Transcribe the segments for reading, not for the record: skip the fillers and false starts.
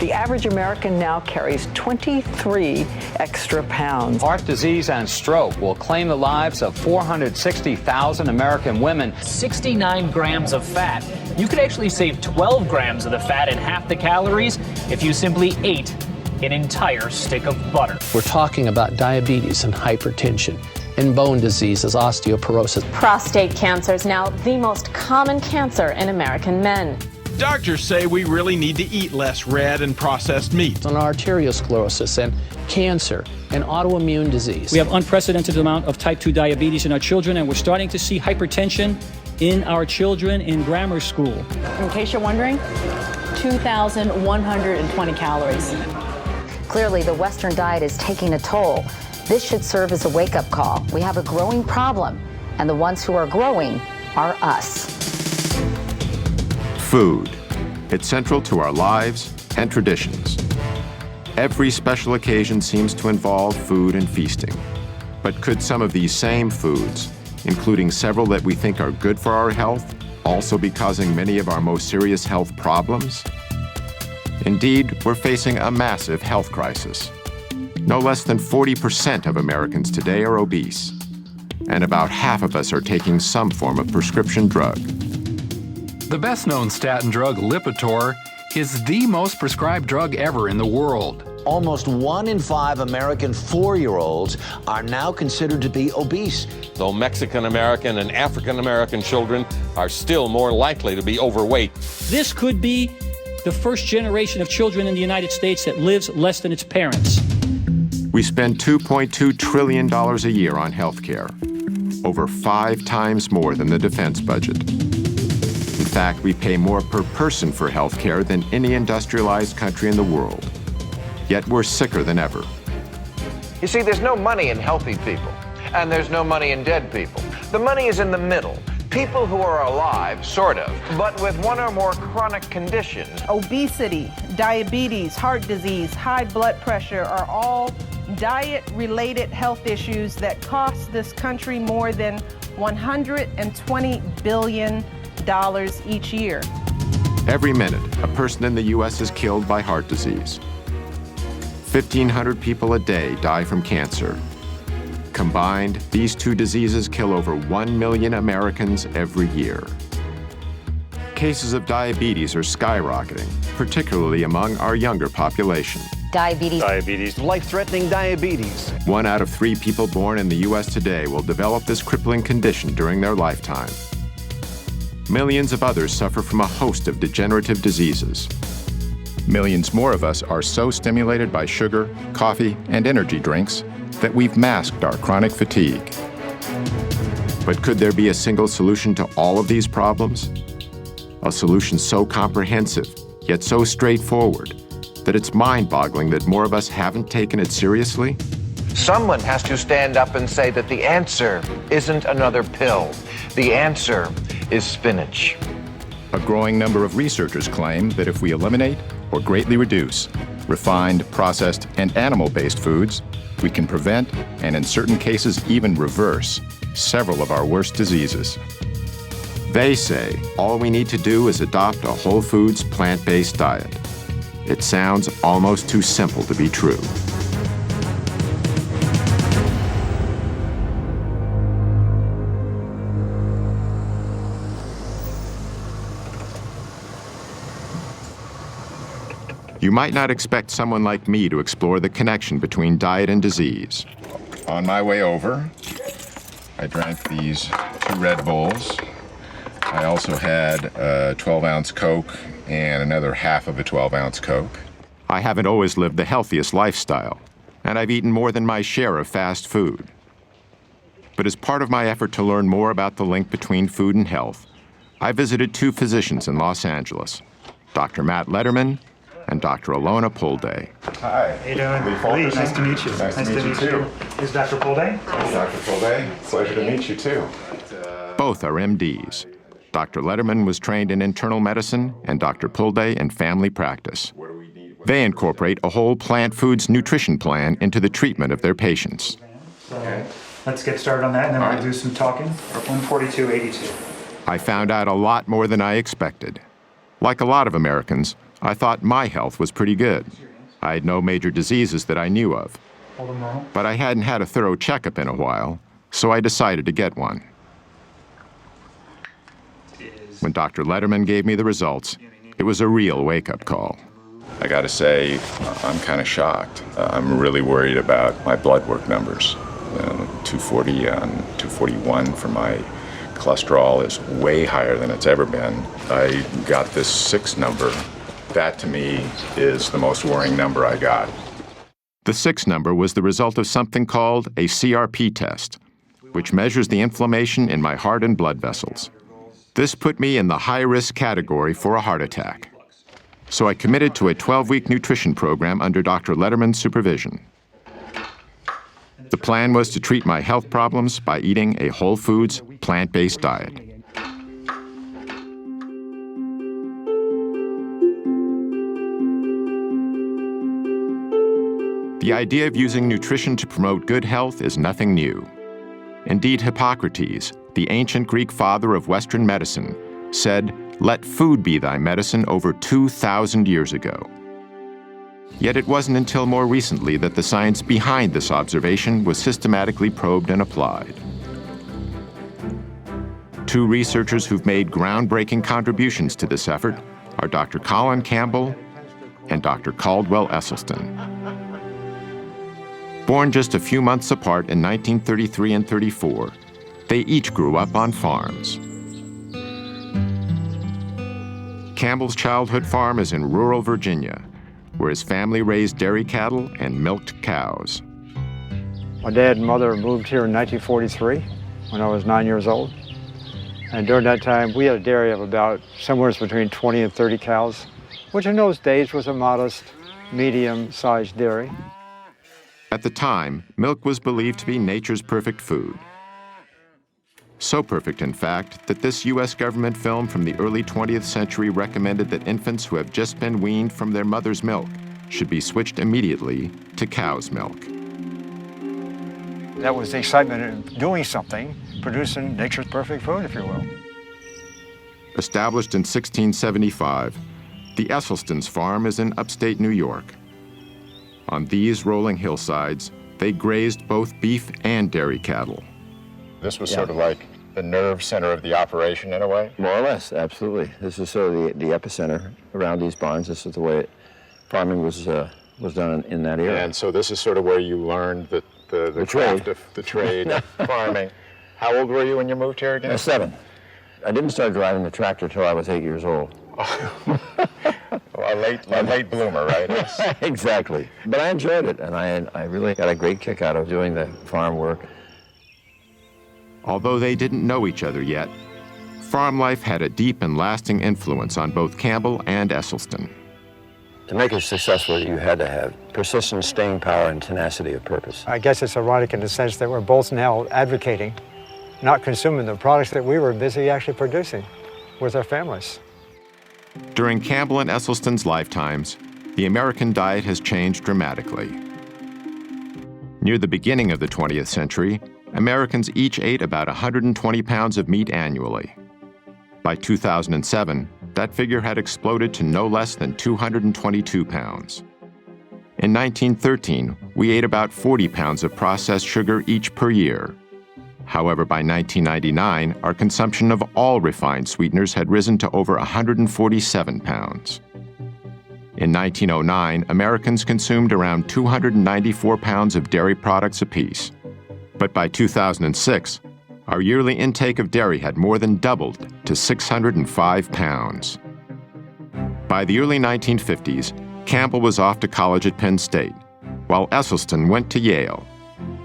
The average American now carries 23 extra pounds. Heart disease and stroke will claim the lives of 460,000 American women. 69 grams of fat. You could actually save 12 grams of the fat and half the calories if you simply ate an entire stick of butter. We're talking about diabetes and hypertension and bone diseases, osteoporosis. Prostate cancer is now the most common cancer in American men. Doctors say we really need to eat less red and processed meat. On arteriosclerosis and cancer and autoimmune disease. We have unprecedented amount of type 2 diabetes in our children, and we're starting to see hypertension in our children in grammar school. In case you're wondering, 2,120 calories. Clearly, the Western diet is taking a toll. This should serve as a wake-up call. We have a growing problem, and the ones who are growing are us. Food. It's central to our lives and traditions. Every special occasion seems to involve food and feasting. But could some of these same foods, including several that we think are good for our health, also be causing many of our most serious health problems? Indeed, we're facing a massive health crisis. No less than 40% of Americans today are obese, and about half of us are taking some form of prescription drug. The best-known statin drug, Lipitor, is the most prescribed drug ever in the world. Almost 1 in 5 American 4-year-olds are now considered to be obese. Though Mexican-American and African-American children are still more likely to be overweight. This could be the first generation of children in the United States that lives less than its parents. We spend $2.2 trillion a year on health care, over 5 times more than the defense budget. In fact, we pay more per person for health care than any industrialized country in the world. Yet we're sicker than ever. You see, there's no money in healthy people, and there's no money in dead people. The money is in the middle. People who are alive, sort of, but with one or more chronic conditions. Obesity, diabetes, heart disease, high blood pressure are all diet-related health issues that cost this country more than $120 billion each year. Every minute, a person in the U.S. is killed by heart disease. 1,500 people a day die from cancer. Combined, these two diseases kill over 1 million Americans every year. Cases of diabetes are skyrocketing, particularly among our younger population. Diabetes. Life-threatening diabetes. 1 out of 3 people born in the U.S. today will develop this crippling condition during their lifetime. Millions of others suffer from a host of degenerative diseases. Millions more of us are so stimulated by sugar, coffee, and energy drinks that we've masked our chronic fatigue. But could there be a single solution to all of these problems? A solution so comprehensive, yet so straightforward, that it's mind-boggling that more of us haven't taken it seriously? Someone has to stand up and say that the answer isn't another pill. The answer is spinach. A growing number of researchers claim that if we eliminate or greatly reduce refined, processed, and animal-based foods, we can prevent, and in certain cases even reverse, several of our worst diseases. They say all we need to do is adopt a whole foods, plant-based diet. It sounds almost too simple to be true. You might not expect someone like me to explore the connection between diet and disease. On my way over, I drank these 2 Red Bulls. I also had a 12-ounce Coke and another half of a 12-ounce Coke. I haven't always lived the healthiest lifestyle, and I've eaten more than my share of fast food. But as part of my effort to learn more about the link between food and health, I visited 2 physicians in Los Angeles, Dr. Matt Letterman and Dr. Alona Pulday. Hi. How you doing? Lee, nice to meet you. Nice to meet you too. Is Dr. Pulday? Dr. Pulday, pleasure to meet you too. Both are MDs. Dr. Letterman was trained in internal medicine and Dr. Pulday in family practice. They incorporate a whole plant foods nutrition plan into the treatment of their patients. So let's get started on that, and then we'll do some talking. 142.82. I found out a lot more than I expected. Like a lot of Americans, I thought my health was pretty good. I had no major diseases that I knew of. But I hadn't had a thorough checkup in a while, so I decided to get one. When Dr. Letterman gave me the results, it was a real wake-up call. I gotta say, I'm kind of shocked. I'm really worried about my blood work numbers. 240 and 241 for my cholesterol is way higher than it's ever been. I got this 6 number. That, to me, is the most worrying number I got. The 6 number was the result of something called a CRP test, which measures the inflammation in my heart and blood vessels. This put me in the high-risk category for a heart attack. So I committed to a 12-week nutrition program under Dr. Letterman's supervision. The plan was to treat my health problems by eating a whole foods, plant-based diet. The idea of using nutrition to promote good health is nothing new. Indeed, Hippocrates, the ancient Greek father of Western medicine, said, "Let food be thy medicine," over 2,000 years ago. Yet it wasn't until more recently that the science behind this observation was systematically probed and applied. 2 researchers who've made groundbreaking contributions to this effort are Dr. Colin Campbell and Dr. Caldwell Esselstyn. Born just a few months apart in 1933 and 34, they each grew up on farms. Campbell's childhood farm is in rural Virginia, where his family raised dairy cattle and milked cows. My dad and mother moved here in 1943 when I was 9 years old. And during that time, we had a dairy of about somewhere between 20 and 30 cows, which in those days was a modest, medium-sized dairy. At the time, milk was believed to be nature's perfect food. So perfect, in fact, that this U.S. government film from the early 20th century recommended that infants who have just been weaned from their mother's milk should be switched immediately to cow's milk. That was the excitement of doing something, producing nature's perfect food, if you will. Established in 1675, the Esselstyn's farm is in upstate New York. On these rolling hillsides, they grazed both beef and dairy cattle. This was sort of like the nerve center of the operation in a way? More or less, absolutely. This is sort of the epicenter around these barns. This is the way farming was done in that era. And so this is sort of where you learned the craft of the trade of farming. How old were you when you moved here again? 7. I didn't start driving the tractor until I was 8 years old. A late bloomer, right? Exactly. But I enjoyed it, and I really got a great kick out of doing the farm work. Although they didn't know each other yet, farm life had a deep and lasting influence on both Campbell and Esselstyn. To make it successful, you had to have persistence, staying power, and tenacity of purpose. I guess it's ironic in the sense that we're both now advocating, not consuming the products that we were busy actually producing with our families. During Campbell and Esselstyn's lifetimes, the American diet has changed dramatically. Near the beginning of the 20th century, Americans each ate about 120 pounds of meat annually. By 2007, that figure had exploded to no less than 222 pounds. In 1913, we ate about 40 pounds of processed sugar each per year. However, by 1999, our consumption of all refined sweeteners had risen to over 147 pounds. In 1909, Americans consumed around 294 pounds of dairy products apiece. But by 2006, our yearly intake of dairy had more than doubled to 605 pounds. By the early 1950s, Campbell was off to college at Penn State, while Esselstyn went to Yale.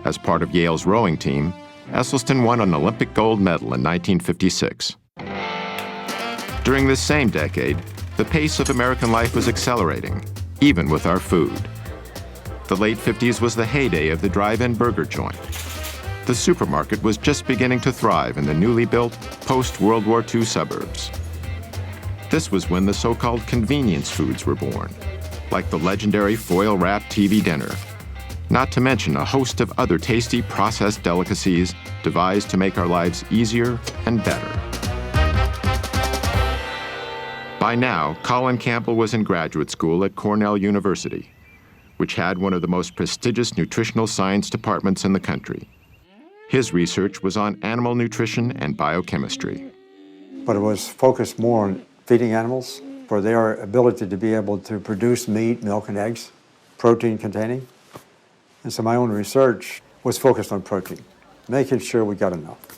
As part of Yale's rowing team, Esselstyn won an Olympic gold medal in 1956. During this same decade, the pace of American life was accelerating, even with our food. The late 50s was the heyday of the drive-in burger joint. The supermarket was just beginning to thrive in the newly built post-World War II suburbs. This was when the so-called convenience foods were born, like the legendary foil-wrapped TV dinner, not to mention a host of other tasty processed delicacies devised to make our lives easier and better. By now, Colin Campbell was in graduate school at Cornell University, which had one of the most prestigious nutritional science departments in the country. His research was on animal nutrition and biochemistry. But it was focused more on feeding animals for their ability to be able to produce meat, milk, and eggs, protein containing. And so my own research was focused on protein, making sure we got enough.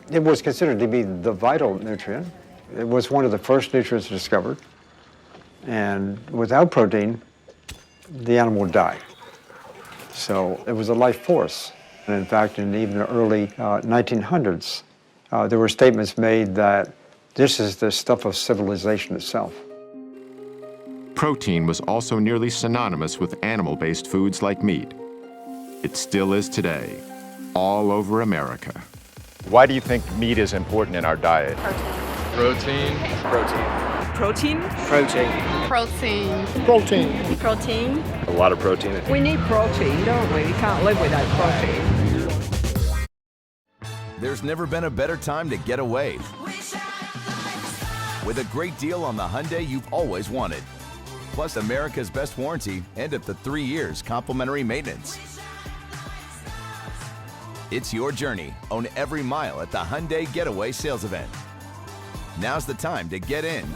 It was considered to be the vital nutrient. It was one of the first nutrients discovered. And without protein, the animal would die. So it was a life force. And in fact, in even the early 1900s, there were statements made that this is the stuff of civilization itself. Protein was also nearly synonymous with animal-based foods like meat. It still is today, all over America. Why do you think meat is important in our diet? Protein. Protein? Protein. Protein. Protein. Protein. A lot of protein. We need protein, don't we? We can't live without protein. There's never been a better time to get away with a great deal on the Hyundai you've always wanted. Plus America's best warranty and up to 3 years complimentary maintenance. It's your journey. Own every mile at the Hyundai Getaway Sales Event. Now's the time to get in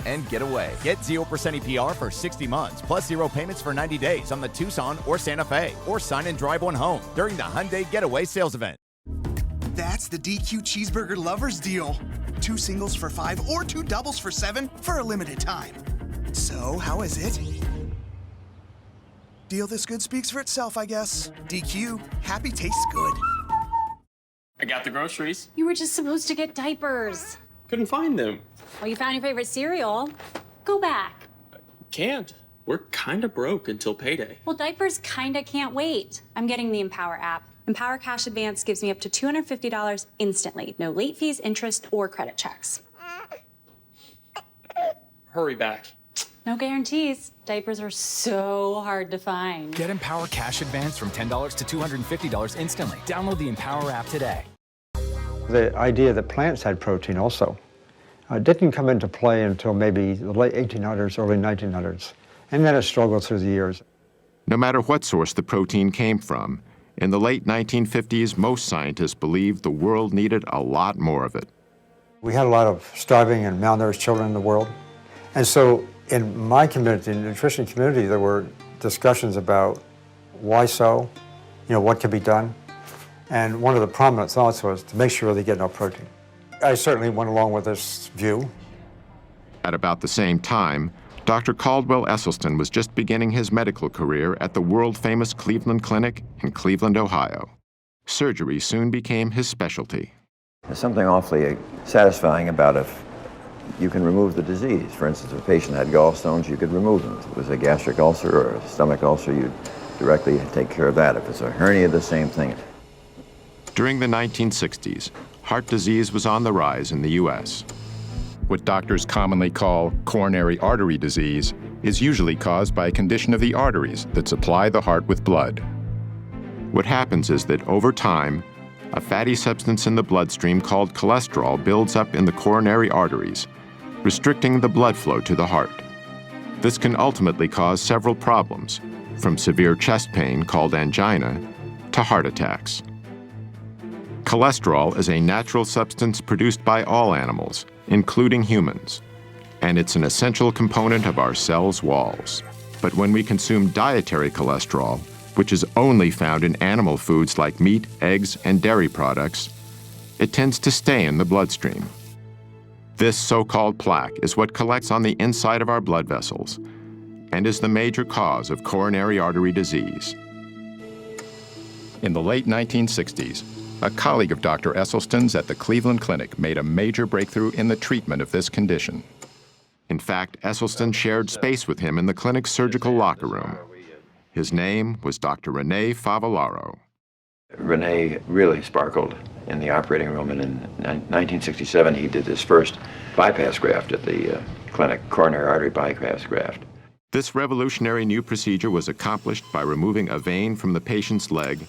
and get away. Get 0% APR for 60 months, plus 0 payments for 90 days on the Tucson or Santa Fe, or sign and drive one home during the Hyundai Getaway Sales Event. That's the DQ Cheeseburger Lovers Deal. 2 singles for $5 or 2 doubles for $7 for a limited time. So, how is it? Deal this good speaks for itself, I guess. DQ, happy tastes good. I got the groceries. You were just supposed to get diapers. Couldn't find them. Well, you found your favorite cereal. Go back. Can't. We're kinda broke until payday. Well, diapers kinda can't wait. I'm getting the Empower app. Empower Cash Advance gives me up to $250 instantly. No late fees, interest, or credit checks. Hurry back. No guarantees. Diapers are so hard to find. Get Empower Cash Advance from $10 to $250 instantly. Download the Empower app today. The idea that plants had protein also didn't come into play until maybe the late 1800s, early 1900s, and then it struggled through the years. No matter what source the protein came from, in the late 1950s, most scientists believed the world needed a lot more of it. We had a lot of starving and malnourished children in the world. And so in my community, the nutrition community, there were discussions about why so, what could be done. And one of the prominent thoughts was to make sure they get enough protein. I certainly went along with this view. At about the same time, Dr. Caldwell Esselstyn was just beginning his medical career at the world-famous Cleveland Clinic in Cleveland, Ohio. Surgery soon became his specialty. There's something awfully satisfying about if you can remove the disease. For instance, if a patient had gallstones, you could remove them. If it was a gastric ulcer or a stomach ulcer, you'd directly take care of that. If it's a hernia, the same thing. During the 1960s, heart disease was on the rise in the U.S. What doctors commonly call coronary artery disease is usually caused by a condition of the arteries that supply the heart with blood. What happens is that over time, a fatty substance in the bloodstream called cholesterol builds up in the coronary arteries, restricting the blood flow to the heart. This can ultimately cause several problems, from severe chest pain called angina to heart attacks. Cholesterol is a natural substance produced by all animals, including humans, and it's an essential component of our cells' walls. But when we consume dietary cholesterol, which is only found in animal foods like meat, eggs, and dairy products, it tends to stay in the bloodstream. This so-called plaque is what collects on the inside of our blood vessels and is the major cause of coronary artery disease. In the late 1960s, a colleague of Dr. Esselstyn's at the Cleveland Clinic made a major breakthrough in the treatment of this condition. In fact, Esselstyn shared space with him in the clinic's surgical locker room. His name was Dr. Rene Favallaro. Rene really sparkled in the operating room, and in 1967 he did his first bypass graft at the clinic, coronary artery bypass graft. This revolutionary new procedure was accomplished by removing a vein from the patient's leg,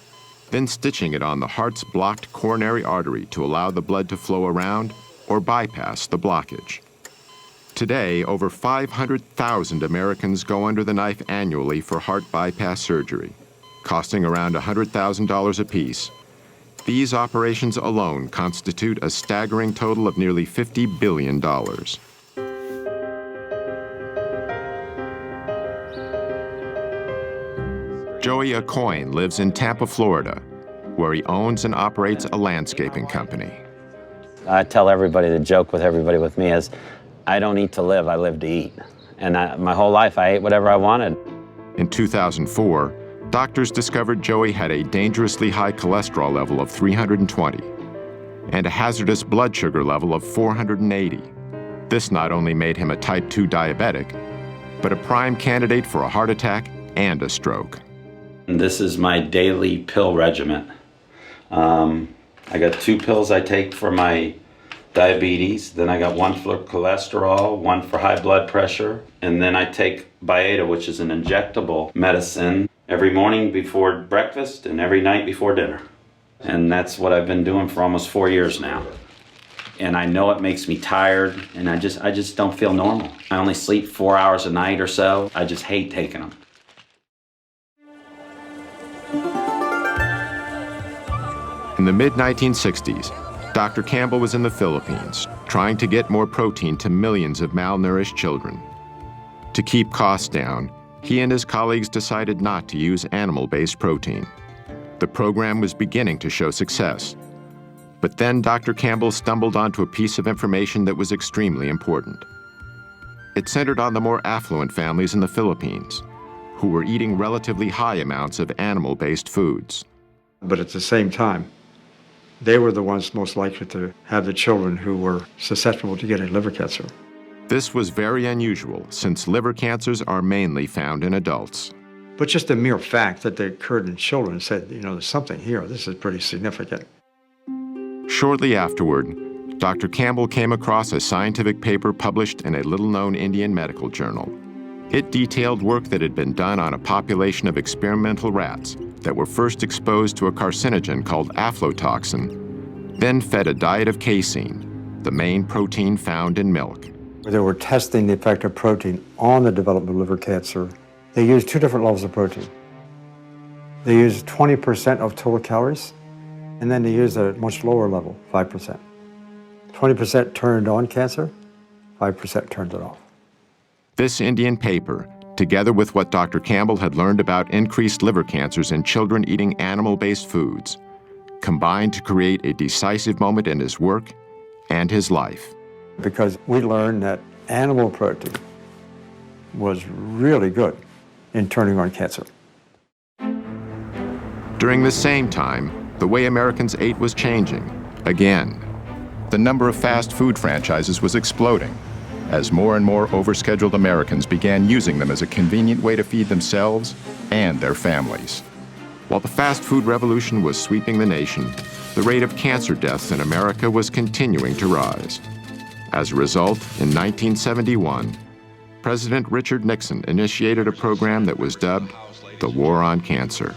then stitching it on the heart's blocked coronary artery to allow the blood to flow around or bypass the blockage. Today, over 500,000 Americans go under the knife annually for heart bypass surgery, costing around $100,000 apiece. These operations alone constitute a staggering total of nearly $50 billion. Joey Acoin lives in Tampa, Florida, where he owns and operates a landscaping company. I tell everybody, the joke with everybody with me is, I don't eat to live, I live to eat. And my whole life, I ate whatever I wanted. In 2004, doctors discovered Joey had a dangerously high cholesterol level of 320 and a hazardous blood sugar level of 480. This not only made him a type 2 diabetic, but a prime candidate for a heart attack and a stroke. This is my daily pill regimen. I got 2 pills I take for my diabetes, then I got 1 for cholesterol, 1 for high blood pressure, and then I take Byetta, which is an injectable medicine, every morning before breakfast and every night before dinner. And that's what I've been doing for almost 4 years now. And I know it makes me tired, and I just don't feel normal. I only sleep 4 hours a night or so. I just hate taking them. In the mid-1960s, Dr. Campbell was in the Philippines, trying to get more protein to millions of malnourished children. To keep costs down, he and his colleagues decided not to use animal-based protein. The program was beginning to show success. But then Dr. Campbell stumbled onto a piece of information that was extremely important. It centered on the more affluent families in the Philippines, who were eating relatively high amounts of animal-based foods. But at the same time, they were the ones most likely to have the children who were susceptible to getting liver cancer. This was very unusual, since liver cancers are mainly found in adults. But just the mere fact that they occurred in children said, there's something here. This is pretty significant. Shortly afterward, Dr. Campbell came across a scientific paper published in a little-known Indian medical journal. It detailed work that had been done on a population of experimental rats that were first exposed to a carcinogen called aflatoxin, then fed a diet of casein, the main protein found in milk. They were testing the effect of protein on the development of liver cancer. They used 2 different levels of protein. They used 20% of total calories, and then they used a much lower level, 5%. 20% turned on cancer, 5% turned it off. This Indian paper, together with what Dr. Campbell had learned about increased liver cancers in children eating animal-based foods, combined to create a decisive moment in his work and his life. Because we learned that animal protein was really good in turning on cancer. During the same time, the way Americans ate was changing, again. The number of fast food franchises was exploding, as more and more overscheduled Americans began using them as a convenient way to feed themselves and their families. While the fast food revolution was sweeping the nation, the rate of cancer deaths in America was continuing to rise. As a result, in 1971, President Richard Nixon initiated a program that was dubbed the War on Cancer.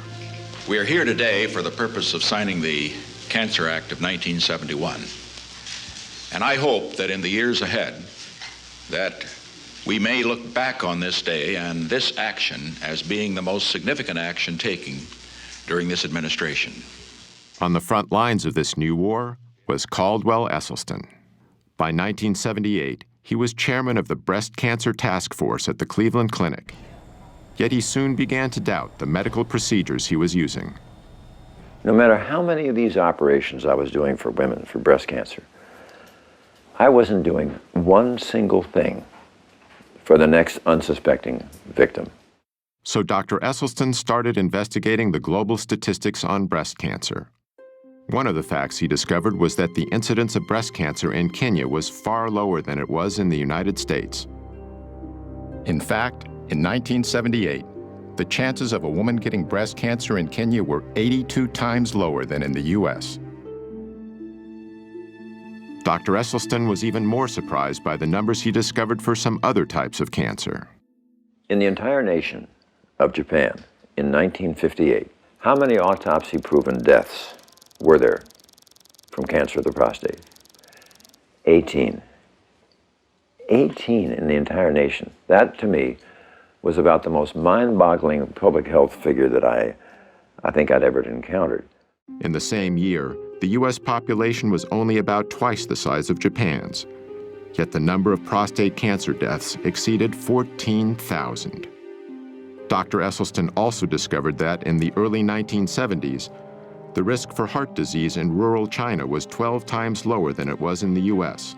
We are here today for the purpose of signing the Cancer Act of 1971. And I hope that in the years ahead, that we may look back on this day and this action as being the most significant action taken during this administration. On the front lines of this new war was Caldwell Esselstyn. By 1978, he was chairman of the Breast Cancer Task Force at the Cleveland Clinic. Yet he soon began to doubt the medical procedures he was using. No matter how many of these operations I was doing for women for breast cancer, I wasn't doing one single thing for the next unsuspecting victim. So Dr. Esselstyn started investigating the global statistics on breast cancer. One of the facts he discovered was that the incidence of breast cancer in Kenya was far lower than it was in the United States. In fact, in 1978, the chances of a woman getting breast cancer in Kenya were 82 times lower than in the U.S. Dr. Esselstyn was even more surprised by the numbers he discovered for some other types of cancer. In the entire nation of Japan in 1958, how many autopsy-proven deaths were there from cancer of the prostate? 18. 18 in the entire nation. That, to me, was about the most mind-boggling public health figure that I think I'd ever encountered. In the same year, the U.S. population was only about twice the size of Japan's, yet the number of prostate cancer deaths exceeded 14,000. Dr. Esselstyn also discovered that in the early 1970s, the risk for heart disease in rural China was 12 times lower than it was in the U.S.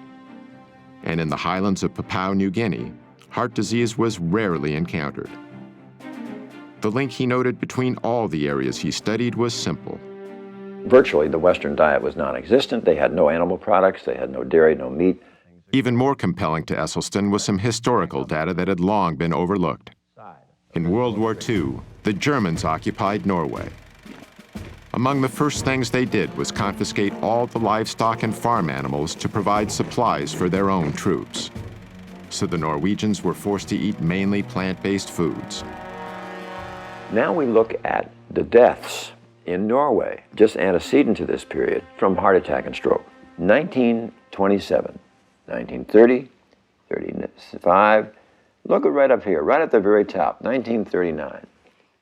And in the highlands of Papua New Guinea, heart disease was rarely encountered. The link he noted between all the areas he studied was simple. Virtually, the Western diet was non-existent. They had no animal products. They had no dairy, no meat. Even more compelling to Esselstyn was some historical data that had long been overlooked. In World War II, the Germans occupied Norway. Among the first things they did was confiscate all the livestock and farm animals to provide supplies for their own troops. So the Norwegians were forced to eat mainly plant-based foods. Now we look at the deaths in Norway, just antecedent to this period, from heart attack and stroke. 1927, 1930, 35, look at right up here, right at the very top, 1939.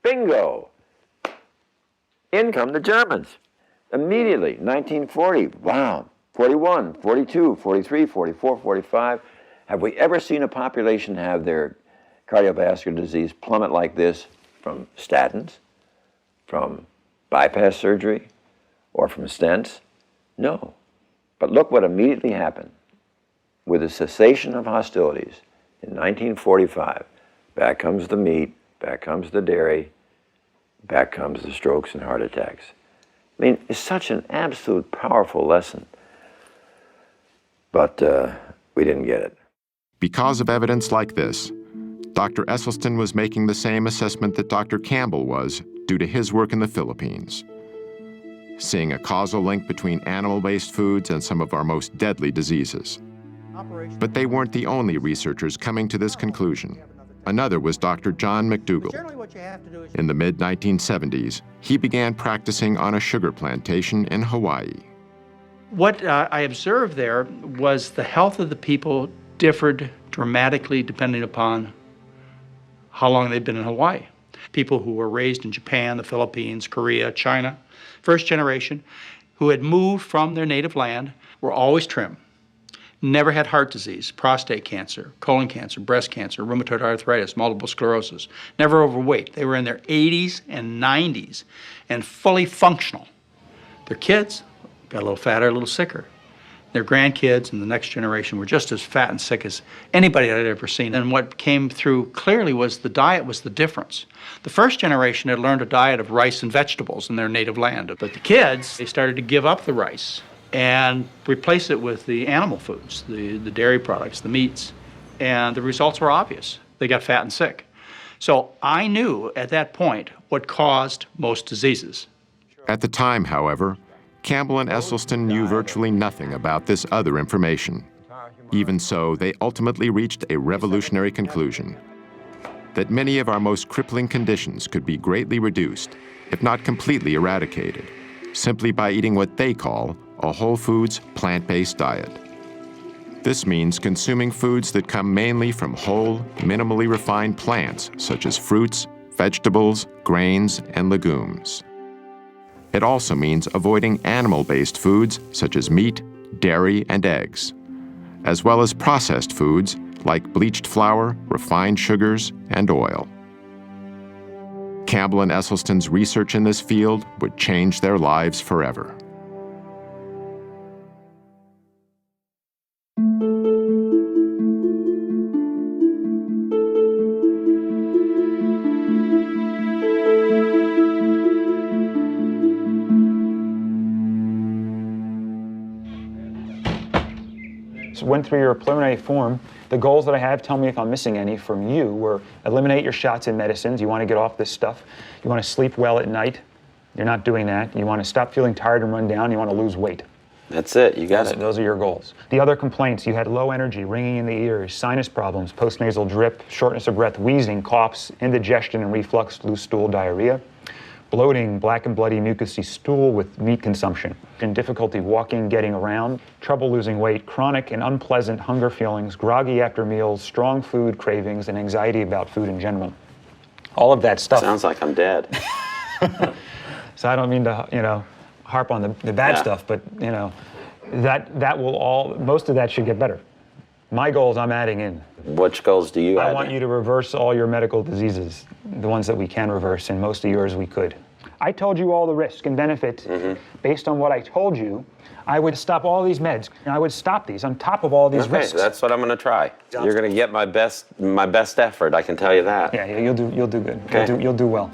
Bingo! In come the Germans. Immediately, 1940, wow, 41, 42, 43, 44, 45. Have we ever seen a population have their cardiovascular disease plummet like this from statins, from bypass surgery, or from stents? No. But look what immediately happened. With the cessation of hostilities in 1945, back comes the meat, back comes the dairy, back comes the strokes and heart attacks. I mean, it's such an absolute powerful lesson. But we didn't get it. Because of evidence like this, Dr. Esselstyn was making the same assessment that Dr. Campbell was due to his work in the Philippines, seeing a causal link between animal-based foods and some of our most deadly diseases. But they weren't the only researchers coming to this conclusion. Another was Dr. John McDougall. In the mid-1970s, he began practicing on a sugar plantation in Hawaii. What I observed there was the health of the people differed dramatically depending upon how long they'd been in Hawaii. People who were raised in Japan, the Philippines, Korea, China, first generation, who had moved from their native land, were always trim. Never had heart disease, prostate cancer, colon cancer, breast cancer, rheumatoid arthritis, multiple sclerosis. Never overweight. They were in their 80s and 90s and fully functional. Their kids got a little fatter, a little sicker. Their grandkids and the next generation were just as fat and sick as anybody I'd ever seen. And what came through clearly was the diet was the difference. The first generation had learned a diet of rice and vegetables in their native land. But the kids, they started to give up the rice and replace it with the animal foods, the dairy products, the meats. And the results were obvious. They got fat and sick. So I knew at that point what caused most diseases. At the time, however, Campbell and Esselstyn knew virtually nothing about this other information. Even so, they ultimately reached a revolutionary conclusion: that many of our most crippling conditions could be greatly reduced, if not completely eradicated, simply by eating what they call a whole foods, plant-based diet. This means consuming foods that come mainly from whole, minimally refined plants, such as fruits, vegetables, grains, and legumes. It also means avoiding animal-based foods such as meat, dairy, and eggs, as well as processed foods like bleached flour, refined sugars, and oil. Campbell and Esselstyn's research in this field would change their lives forever. So went through your preliminary form. The goals that I have, tell me if I'm missing any from you, were eliminate your shots and medicines. You want to get off this stuff. You want to sleep well at night. You're not doing that. You want to stop feeling tired and run down. You want to lose weight. That's it. You got it. Those are your goals. The other complaints, you had low energy, ringing in the ears, sinus problems, postnasal drip, shortness of breath, wheezing, coughs, indigestion and reflux, loose stool, diarrhea. bloating, black and bloody mucousy stool with meat consumption, and difficulty walking, getting around, trouble losing weight, chronic and unpleasant hunger feelings, groggy after meals, strong food cravings, and anxiety about food in general. All of that stuff. Sounds like I'm dead. So I don't mean to, harp on the bad stuff, but, that will all, most of that should get better. My goals I'm adding in. Which goals do you add I want you to reverse all your medical diseases, the ones that we can reverse, and most of yours we could. I told you all the risk and benefit. Based on what I told you, I would stop all these meds. I would stop these on top of all these risks. That's what I'm going to try. You're going to get my best effort, I can tell you that. Yeah, you'll do good. Okay. You'll do well.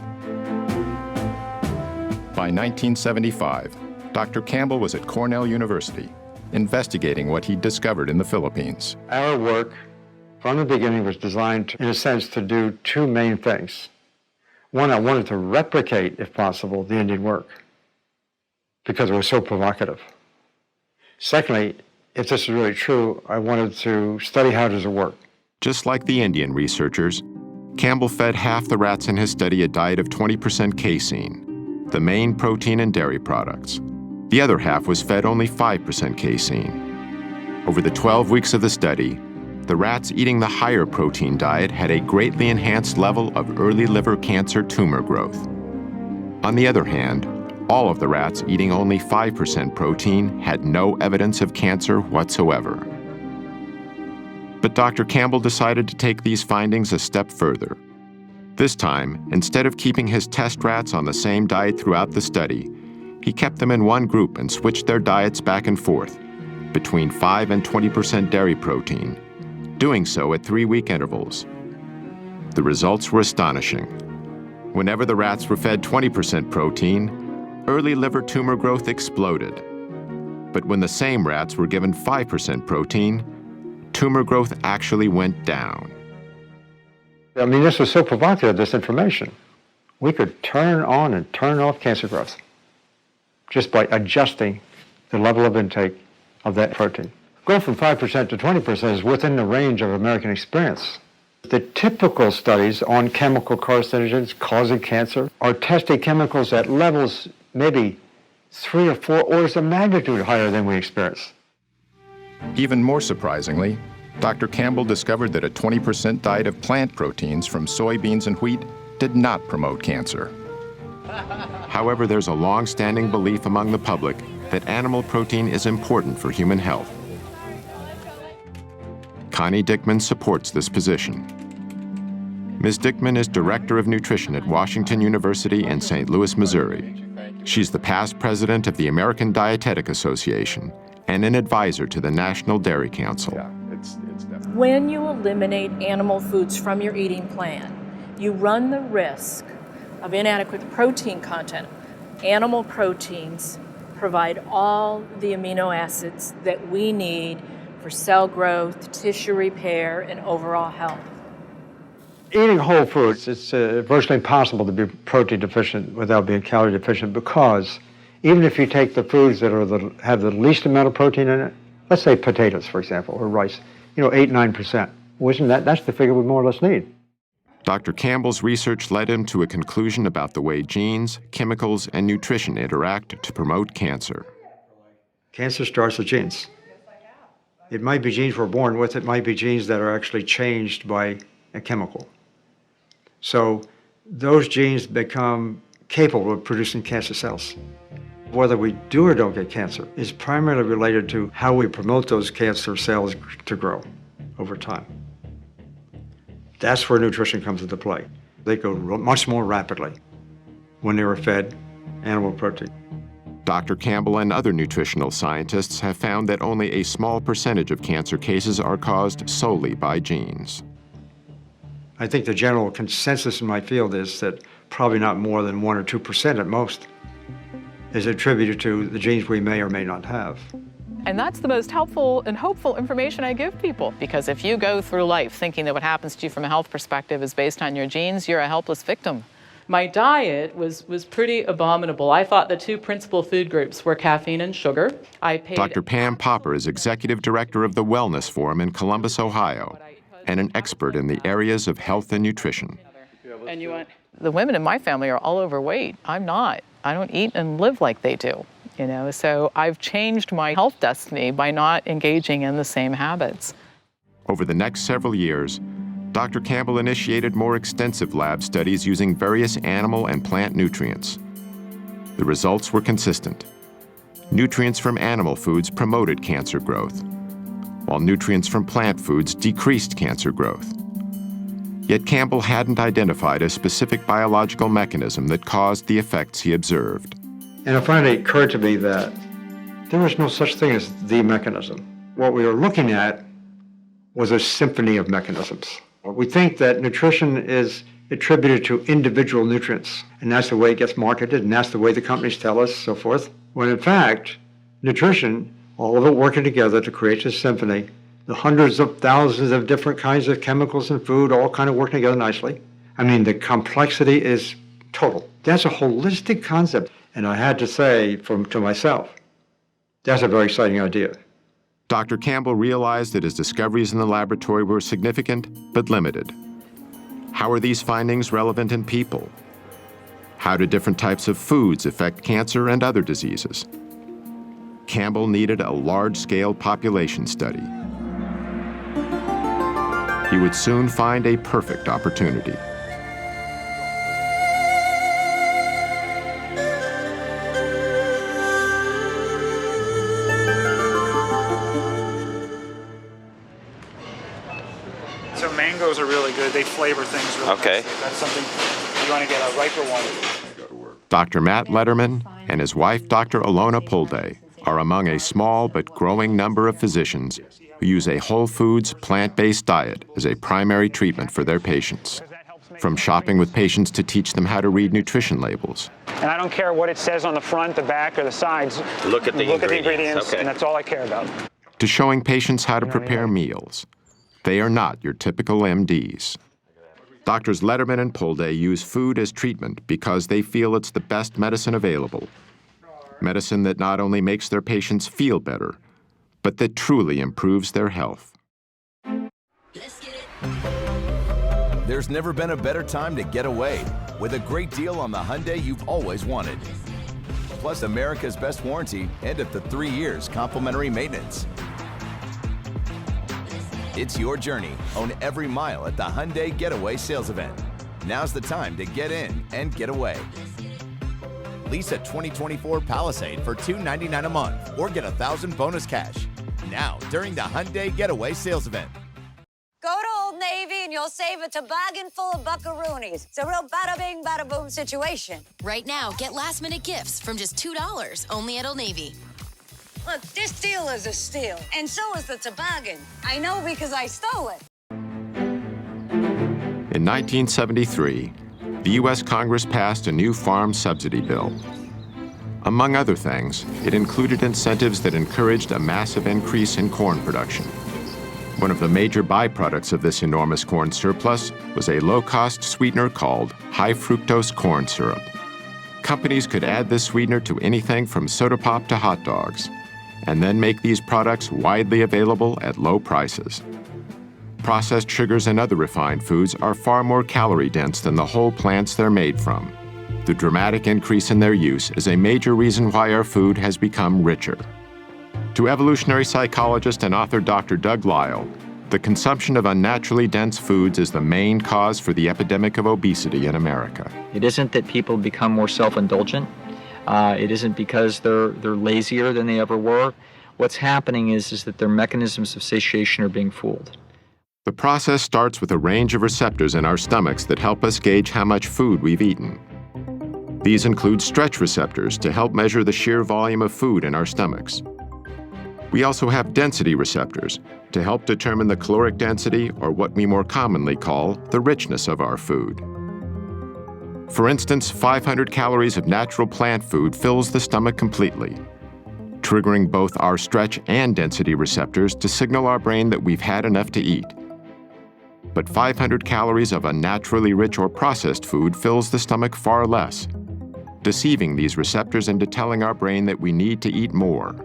By 1975, Dr. Campbell was at Cornell University, investigating what he'd discovered in the Philippines. Our work from the beginning was designed, in a sense, to do two main things. One, I wanted to replicate, if possible, the Indian work because it was so provocative. Secondly, if this is really true, I wanted to study how does it work. Just like the Indian researchers, Campbell fed half the rats in his study a diet of 20% casein, the main protein in dairy products. The other half was fed only 5% casein. Over the 12 weeks of the study, the rats eating the higher protein diet had a greatly enhanced level of early liver cancer tumor growth. On the other hand, all of the rats eating only 5% protein had no evidence of cancer whatsoever. But Dr. Campbell decided to take these findings a step further. This time, instead of keeping his test rats on the same diet throughout the study, he kept them in one group and switched their diets back and forth, between 5 and 20% dairy protein, doing so at 3-week intervals. The results were astonishing. Whenever the rats were fed 20% protein, early liver tumor growth exploded. But when the same rats were given 5% protein, tumor growth actually went down. I mean, this was so provocative, this information. We could turn on and turn off cancer growth just by adjusting the level of intake of that protein. Going from 5% to 20% is within the range of American experience. The typical studies on chemical carcinogens causing cancer are testing chemicals at levels maybe 3 or 4 orders of magnitude higher than we experience. Even more surprisingly, Dr. Campbell discovered that a 20% diet of plant proteins from soybeans and wheat did not promote cancer. However, there's a long-standing belief among the public that animal protein is important for human health. Connie Dickman supports this position. Ms. Dickman is Director of Nutrition at Washington University in St. Louis, Missouri. She's the past president of the American Dietetic Association and an advisor to the National Dairy Council. When you eliminate animal foods from your eating plan, you run the risk of inadequate protein content. Animal proteins provide all the amino acids that we need for cell growth, tissue repair, and overall health. Eating whole foods, it's virtually impossible to be protein deficient without being calorie deficient because even if you take the foods that have the least amount of protein in it, let's say potatoes, for example, or rice, 8-9%. That's the figure we more or less need. Dr. Campbell's research led him to a conclusion about the way genes, chemicals, and nutrition interact to promote cancer. Cancer starts with genes. It might be genes we're born with, it might be genes that are actually changed by a chemical. So those genes become capable of producing cancer cells. Whether we do or don't get cancer is primarily related to how we promote those cancer cells to grow over time. That's where nutrition comes into play. They go much more rapidly when they were fed animal protein. Dr. Campbell and other nutritional scientists have found that only a small percentage of cancer cases are caused solely by genes. I think the general consensus in my field is that probably not more than 1 or 2% at most is attributed to the genes we may or may not have. And that's the most helpful and hopeful information I give people, because if you go through life thinking that what happens to you from a health perspective is based on your genes, you're a helpless victim. My diet was pretty abominable. I thought the two principal food groups were caffeine and sugar. Dr. Pam Popper is executive director of the Wellness Forum in Columbus, Ohio, and an expert in the areas of health and nutrition. And you want The women in my family are all overweight. I'm not. I don't eat and live like they do, so I've changed my health destiny by not engaging in the same habits. Over the next several years, Dr. Campbell initiated more extensive lab studies using various animal and plant nutrients. The results were consistent. Nutrients from animal foods promoted cancer growth, while nutrients from plant foods decreased cancer growth. Yet Campbell hadn't identified a specific biological mechanism that caused the effects he observed. And it finally occurred to me that there was no such thing as the mechanism. What we were looking at was a symphony of mechanisms. We think that nutrition is attributed to individual nutrients, and that's the way it gets marketed, and that's the way the companies tell us, so forth. When in fact, nutrition, all of it working together to create this symphony, the hundreds of thousands of different kinds of chemicals in food all kind of working together nicely. I mean, the complexity is total. That's a holistic concept. And I had to say to myself, that's a very exciting idea. Dr. Campbell realized that his discoveries in the laboratory were significant but limited. How are these findings relevant in people? How do different types of foods affect cancer and other diseases? Campbell needed a large-scale population study. He would soon find a perfect opportunity. So mangoes are really good. They flavor things really Okay. nicely. That's something, you want to get a riper one. Dr. Matt Letterman and his wife, Dr. Alona Pulde, are among a small but growing number of physicians who use a whole foods, plant-based diet as a primary treatment for their patients. From shopping with patients to teach them how to read nutrition labels. And I don't care what it says on the front, the back, or the sides. Look at the ingredients. Okay. And that's all I care about. To showing patients how to prepare meals. They are not your typical MDs. Doctors Letterman and Pulde use food as treatment because they feel it's the best medicine available. Medicine that not only makes their patients feel better, but that truly improves their health. There's never been a better time to get away with a great deal on the Hyundai you've always wanted. Plus America's best warranty and up to 3 years complimentary maintenance. It's your journey. Own every mile at the Hyundai Getaway Sales Event. Now's the time to get in and get away. Lease a 2024 Palisade for $299 a month or get $1,000 bonus cash. Now, during the Hyundai Getaway Sales Event. Go to Old Navy and you'll save a toboggan full of buckaroonies. It's a real bada bing, bada boom situation. Right now, get last minute gifts from just $2 only at Old Navy. Look, this deal is a steal, and so is the toboggan. I know because I stole it. In 1973, the U.S. Congress passed a new farm subsidy bill. Among other things, it included incentives that encouraged a massive increase in corn production. One of the major byproducts of this enormous corn surplus was a low-cost sweetener called high-fructose corn syrup. Companies could add this sweetener to anything from soda pop to hot dogs, and then make these products widely available at low prices. Processed sugars and other refined foods are far more calorie-dense than the whole plants they're made from. The dramatic increase in their use is a major reason why our food has become richer. To evolutionary psychologist and author Dr. Doug Lisle, the consumption of unnaturally dense foods is the main cause for the epidemic of obesity in America. It isn't that people become more self-indulgent. It isn't because they're lazier than they ever were. What's happening is that their mechanisms of satiation are being fooled. The process starts with a range of receptors in our stomachs that help us gauge how much food we've eaten. These include stretch receptors to help measure the sheer volume of food in our stomachs. We also have density receptors to help determine the caloric density, or what we more commonly call the richness of our food. For instance, 500 calories of natural plant food fills the stomach completely, triggering both our stretch and density receptors to signal our brain that we've had enough to eat. But 500 calories of unnaturally rich or processed food fills the stomach far less, deceiving these receptors into telling our brain that we need to eat more.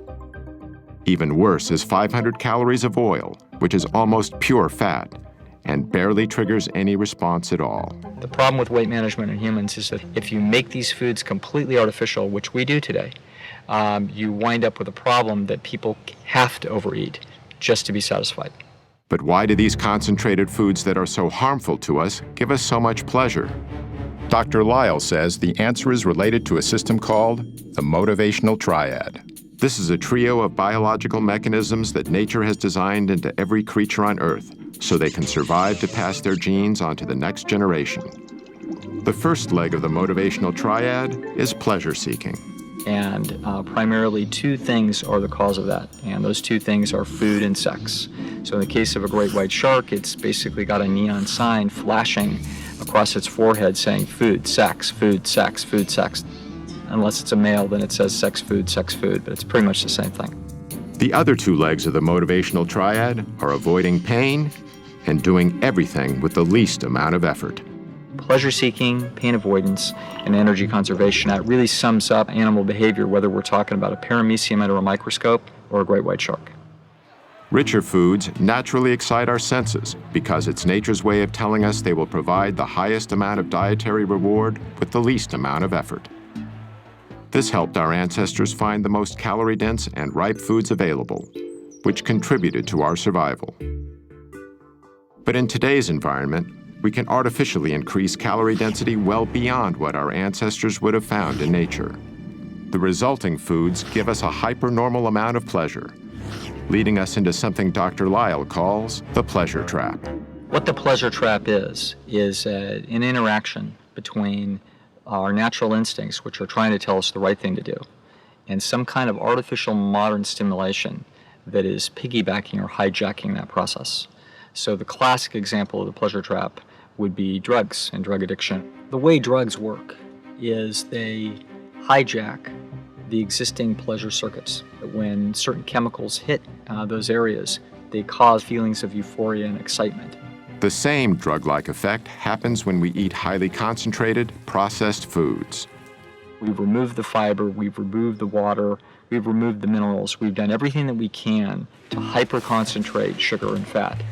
Even worse is 500 calories of oil, which is almost pure fat, and barely triggers any response at all. The problem with weight management in humans is that if you make these foods completely artificial, which we do today, you wind up with a problem that people have to overeat just to be satisfied. But why do these concentrated foods that are so harmful to us give us so much pleasure? Dr. Lyle says the answer is related to a system called the motivational triad. This is a trio of biological mechanisms that nature has designed into every creature on Earth so they can survive to pass their genes on to the next generation. The first leg of the motivational triad is pleasure seeking. And primarily two things are the cause of that, and those two things are food and sex. So in the case of a great white shark, it's basically got a neon sign flashing across its forehead saying food, sex, food, sex, food, sex. Unless it's a male, then it says sex, food, but it's pretty much the same thing. The other two legs of the motivational triad are avoiding pain and doing everything with the least amount of effort. Pleasure seeking, pain avoidance, and energy conservation, that really sums up animal behavior, whether we're talking about a paramecium under a microscope or a great white shark. Richer foods naturally excite our senses because it's nature's way of telling us they will provide the highest amount of dietary reward with the least amount of effort. This helped our ancestors find the most calorie-dense and ripe foods available, which contributed to our survival. But in today's environment, we can artificially increase calorie density well beyond what our ancestors would have found in nature. The resulting foods give us a hypernormal amount of pleasure, leading us into something Dr. Lyle calls the pleasure trap. What the pleasure trap is an interaction between our natural instincts, which are trying to tell us the right thing to do, and some kind of artificial modern stimulation that is piggybacking or hijacking that process. So the classic example of the pleasure trap would be drugs and drug addiction. The way drugs work is they hijack the existing pleasure circuits. When certain chemicals hit those areas, they cause feelings of euphoria and excitement. The same drug-like effect happens when we eat highly concentrated, processed foods. We've removed the fiber, we've removed the water, we've removed the minerals, we've done everything that we can to hyper-concentrate sugar and fat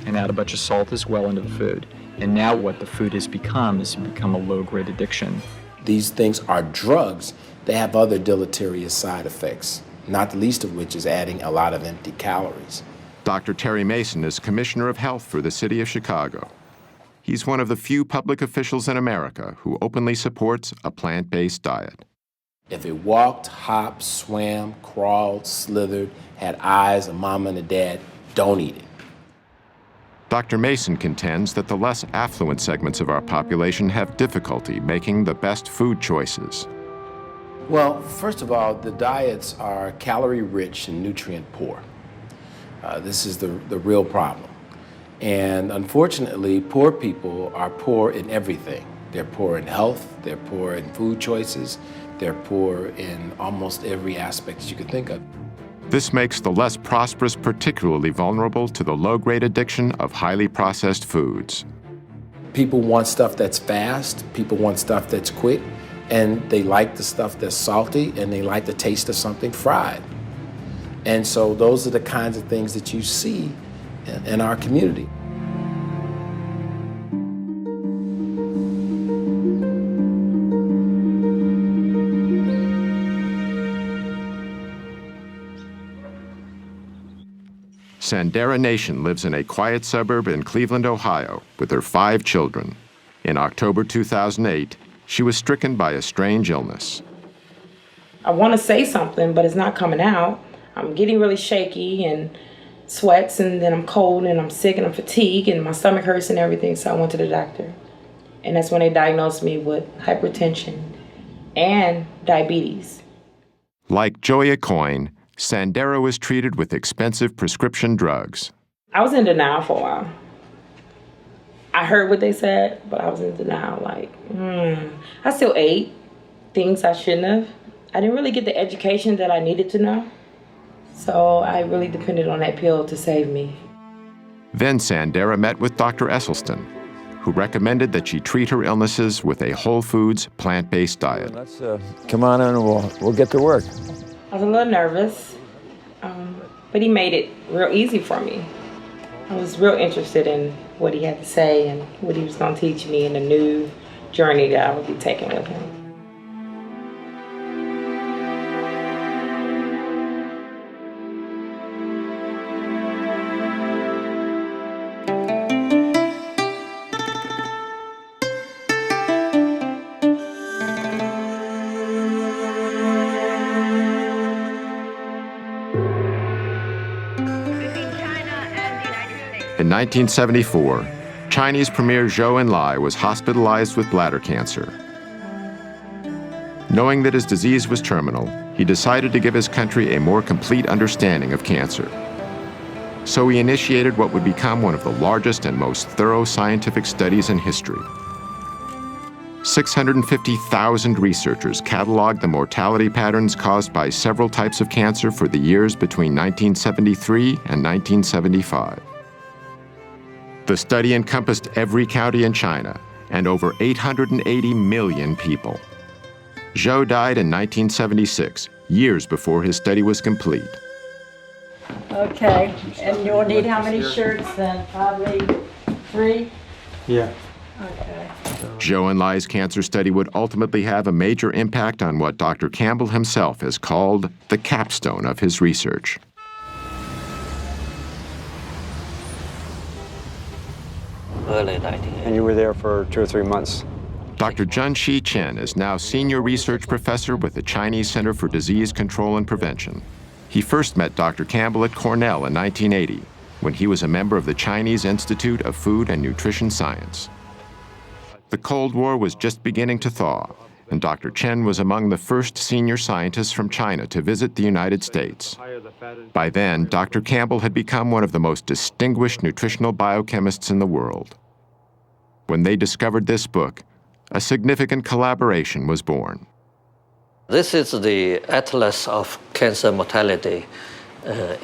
and add a bunch of salt as well into the food. And now what the food has become is become a low-grade addiction. These things are drugs. They have other deleterious side effects, not the least of which is adding a lot of empty calories. Dr. Terry Mason is Commissioner of Health for the City of Chicago. He's one of the few public officials in America who openly supports a plant-based diet. If it walked, hopped, swam, crawled, slithered, had eyes, a mama and a dad, don't eat it. Dr. Mason contends that the less affluent segments of our population have difficulty making the best food choices. Well, first of all, the diets are calorie-rich and nutrient-poor. This is the real problem. And unfortunately, poor people are poor in everything. They're poor in health, they're poor in food choices, they're poor in almost every aspect you could think of. This makes the less prosperous particularly vulnerable to the low-grade addiction of highly processed foods. People want stuff that's fast, people want stuff that's quick, and they like the stuff that's salty, and they like the taste of something fried. And so those are the kinds of things that you see in our community. Sandera Nation lives in a quiet suburb in Cleveland, Ohio, with her 5 children. In October 2008, she was stricken by a strange illness. I want to say something, but it's not coming out. I'm getting really shaky and sweats, and then I'm cold and I'm sick and I'm fatigued and my stomach hurts and everything, so I went to the doctor. And that's when they diagnosed me with hypertension and diabetes. Like Joya Coyne, Sandera was treated with expensive prescription drugs. I was in denial for a while. I heard what they said, but I was in denial, like, I still ate things I shouldn't have. I didn't really get the education that I needed to know. So I really depended on that pill to save me. Then Sandera met with Dr. Esselstyn, who recommended that she treat her illnesses with a whole foods, plant-based diet. Let's come on in and we'll get to work. I was a little nervous, but he made it real easy for me. I was real interested in what he had to say and what he was going to teach me and the new journey that I would be taking with him. In 1974, Chinese Premier Zhou Enlai was hospitalized with bladder cancer. Knowing that his disease was terminal, he decided to give his country a more complete understanding of cancer. So he initiated what would become one of the largest and most thorough scientific studies in history. 650,000 researchers cataloged the mortality patterns caused by several types of cancer for the years between 1973 and 1975. The study encompassed every county in China and over 880 million people. Zhou died in 1976, years before his study was complete. Okay, and you'll need how many shirts then? Probably 3? Yeah. Okay. Zhou Enlai's cancer study would ultimately have a major impact on what Dr. Campbell himself has called the capstone of his research. Early 1980s. And you were there for 2 or 3 months. Dr. Zhenxi Chen is now senior research professor with the Chinese Center for Disease Control and Prevention. He first met Dr. Campbell at Cornell in 1980, when he was a member of the Chinese Institute of Food and Nutrition Science. The Cold War was just beginning to thaw, and Dr. Chen was among the first senior scientists from China to visit the United States. By then, Dr. Campbell had become one of the most distinguished nutritional biochemists in the world. When they discovered this book, a significant collaboration was born. This is the Atlas of Cancer Mortality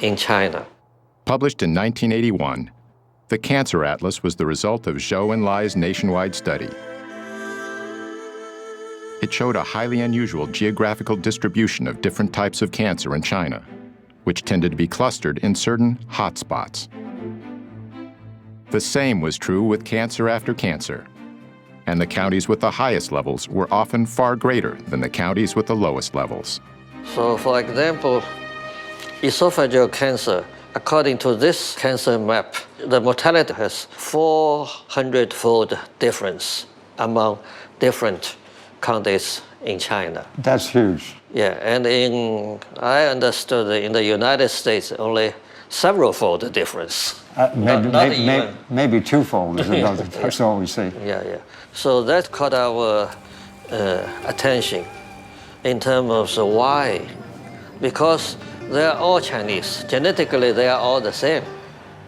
in China. Published in 1981, the Cancer Atlas was the result of Zhou Enlai's nationwide study. It showed a highly unusual geographical distribution of different types of cancer in China, which tended to be clustered in certain hotspots. The same was true with cancer after cancer, and the counties with the highest levels were often far greater than the counties with the lowest levels. So, for example, esophageal cancer, according to this cancer map, the mortality has 400-fold difference among different counties in China. That's huge. Yeah, and I understood that in the United States, only several-fold difference. Maybe twofold is another. That's all we see. Yeah. So that caught our attention in terms of why. Because they are all Chinese. Genetically, they are all the same.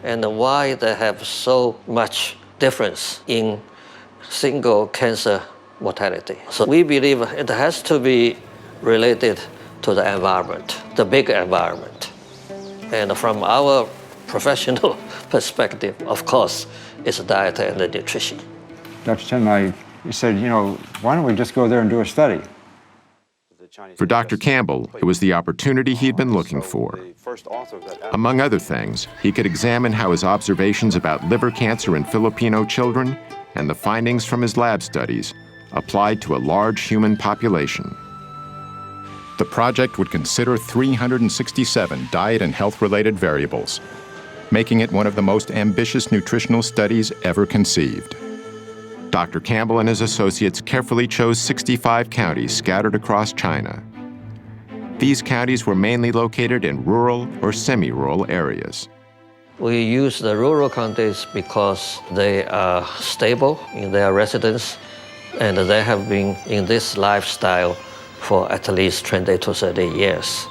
And why they have so much difference in single cancer mortality. So we believe it has to be related to the environment, the big environment. And from our professional perspective, of course, it's diet and the nutrition. Dr. Chen, he said, why don't we just go there and do a study? For Dr. Campbell, it was the opportunity he'd been looking for. Among other things, he could examine how his observations about liver cancer in Filipino children and the findings from his lab studies applied to a large human population. The project would consider 367 diet and health-related variables, making it one of the most ambitious nutritional studies ever conceived. Dr. Campbell and his associates carefully chose 65 counties scattered across China. These counties were mainly located in rural or semi-rural areas. We use the rural counties because they are stable in their residence and they have been in this lifestyle for at least 20 to 30 years.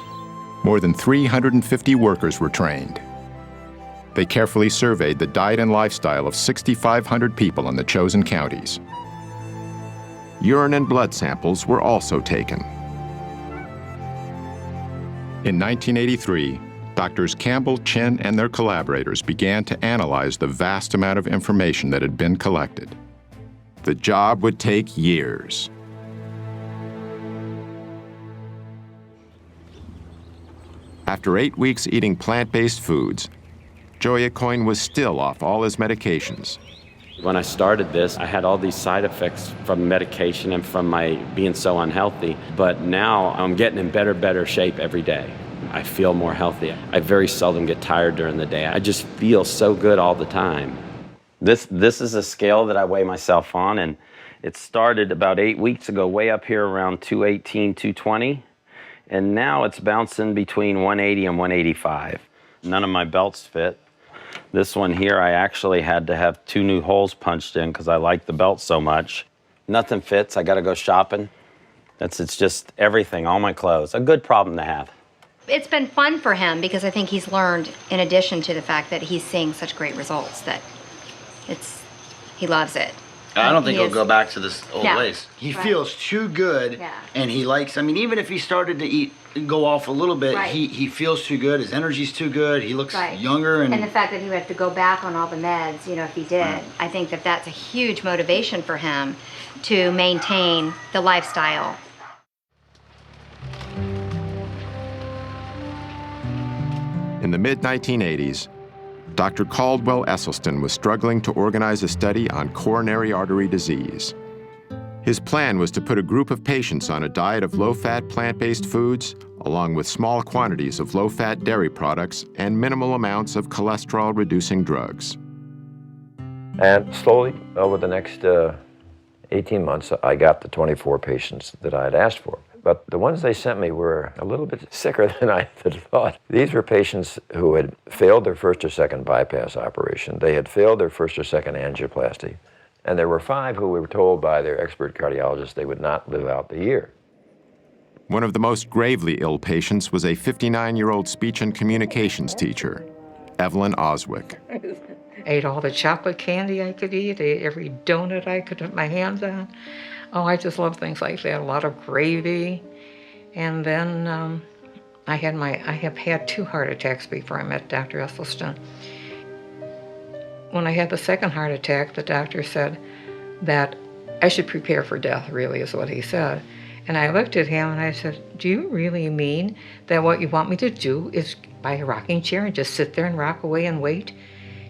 More than 350 workers were trained. They carefully surveyed the diet and lifestyle of 6,500 people in the chosen counties. Urine and blood samples were also taken. In 1983, Doctors Campbell, Chen, and their collaborators began to analyze the vast amount of information that had been collected. The job would take years. After 8 weeks eating plant-based foods, Joey Acoin was still off all his medications. When I started this, I had all these side effects from medication and from my being so unhealthy. But now I'm getting in better shape every day. I feel more healthy. I very seldom get tired during the day. I just feel so good all the time. This is a scale that I weigh myself on, and it started about 8 weeks ago, way up here around 218, 220. And now it's bouncing between 180 and 185. None of my belts fit. This one here, I actually had to have 2 new holes punched in because I like the belt so much. Nothing fits. I got to go shopping. It's just everything, all my clothes. A good problem to have. It's been fun for him because I think he's learned, in addition to the fact that he's seeing such great results, that he loves it. I don't think he'll go back to this old ways. He feels too good, and he likes, I mean, even if he started to go off a little bit, he feels too good, his energy's too good, he looks younger. And the fact that he would have to go back on all the meds, if he did, I think that that's a huge motivation for him to maintain the lifestyle. In the mid-1980s, Dr. Caldwell Esselstyn was struggling to organize a study on coronary artery disease. His plan was to put a group of patients on a diet of low-fat plant-based foods, along with small quantities of low-fat dairy products and minimal amounts of cholesterol-reducing drugs. And slowly, over the next 18 months, I got the 24 patients that I had asked for. But the ones they sent me were a little bit sicker than I had thought. These were patients who had failed their first or second bypass operation. They had failed their first or second angioplasty. And there were 5 who were told by their expert cardiologist they would not live out the year. One of the most gravely ill patients was a 59-year-old speech and communications teacher, Evelyn Oswick. Ate all the chocolate candy I could eat, ate every donut I could put my hands on. Oh, I just love things like that, a lot of gravy. And then I have had 2 heart attacks before I met Dr. Esselstyn. When I had the second heart attack, the doctor said that I should prepare for death, really, is what he said. And I looked at him and I said, do you really mean that what you want me to do is buy a rocking chair and just sit there and rock away and wait?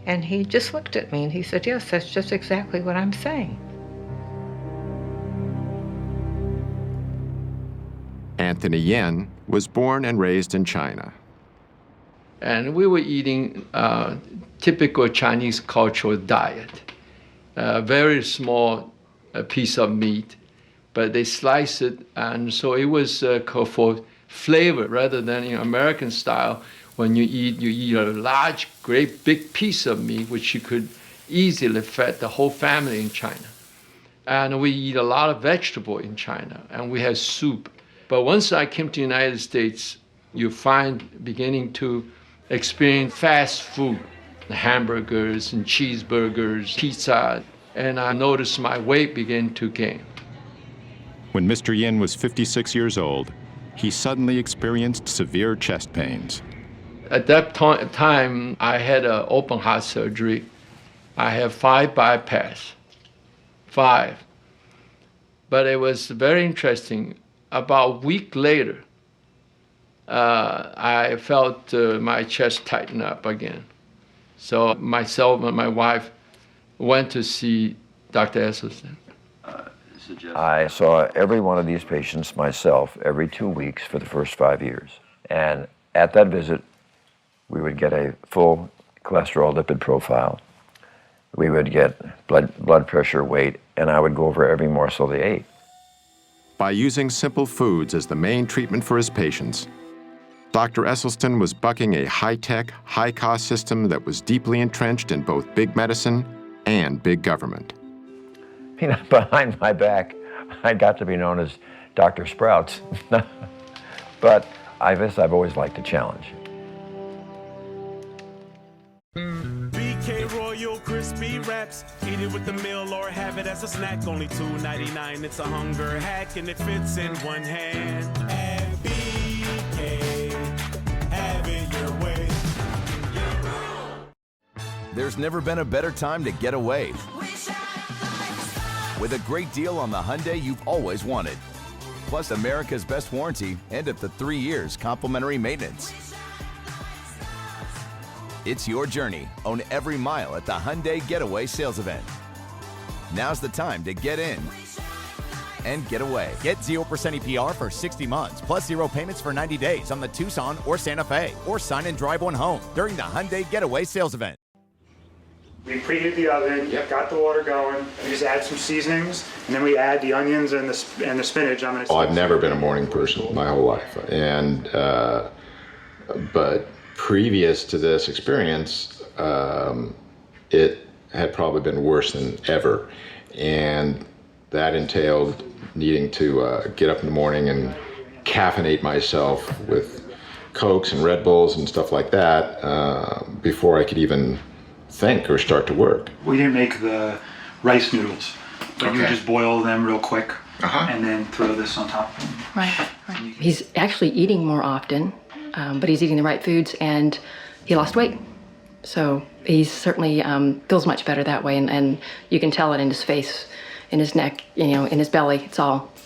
And he just looked at me and he said, yes, that's just exactly what I'm saying. Anthony Yen was born and raised in China. And we were eating typical Chinese cultural diet. Very small piece of meat, but they slice it, and so it was for flavor rather than in American style. When you eat a large, great big piece of meat, which you could easily feed the whole family in China. And we eat a lot of vegetable in China, and we have soup. But once I came to the United States, you find beginning to experience fast food, hamburgers and cheeseburgers, pizza, and I noticed my weight began to gain. When Mr. Yin was 56 years old, he suddenly experienced severe chest pains. At that time, I had an open heart surgery. I have 5 bypass, 5. But it was very interesting. About a week later, I felt my chest tighten up again. So myself and my wife went to see Dr. Esselstyn. I saw every one of these patients myself every 2 weeks for the first 5 years. And at that visit, we would get a full cholesterol lipid profile. We would get blood pressure, weight, and I would go over every morsel they ate. By using simple foods as the main treatment for his patients, Dr. Esselstyn was bucking a high-tech, high-cost system that was deeply entrenched in both big medicine and big government. You know, behind my back, I got to be known as Dr. Sprouts. But I guess I've always liked a challenge. BK Royal Crispy Wraps. Eat it with the meal or have it as a snack. Only $2.99. It's a hunger hack and it fits in one hand. And BK, have it your way. There's never been a better time to get away. With a great deal on the Hyundai you've always wanted. Plus America's best warranty and up to 3 years complimentary maintenance. It's your journey. Own every mile at the Hyundai Getaway Sales Event. Now's the time to get in and get away. Get 0% APR for 60 months, plus 0 payments for 90 days on the Tucson or Santa Fe, or sign and drive one home during the Hyundai Getaway Sales Event. We preheat the oven, got the water going, we just add some seasonings, and then we add the onions and the spinach. I've never been a morning person my whole life, and but previous to this experience, it had probably been worse than ever, and that entailed needing to get up in the morning and caffeinate myself with Cokes and Red Bulls and stuff like that before I could even think or start to work. We didn't make the rice noodles, but you just boil them real quick and then throw this on top. Right. He's actually eating more often, but he's eating the right foods, and he lost weight. So he certainly feels much better that way, and you can tell it in his face, in his neck, in his belly.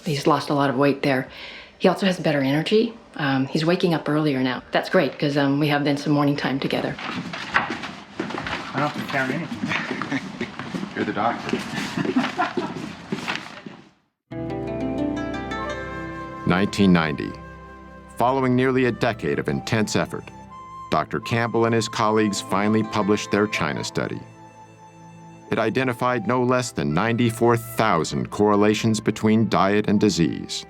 He's lost a lot of weight there. He also has better energy. He's waking up earlier now. That's great, because we have then some morning time together. I don't have to carry anything. You're the doctor. 1990. Following nearly a decade of intense effort, Dr. Campbell and his colleagues finally published their China study. It identified no less than 94,000 correlations between diet and disease.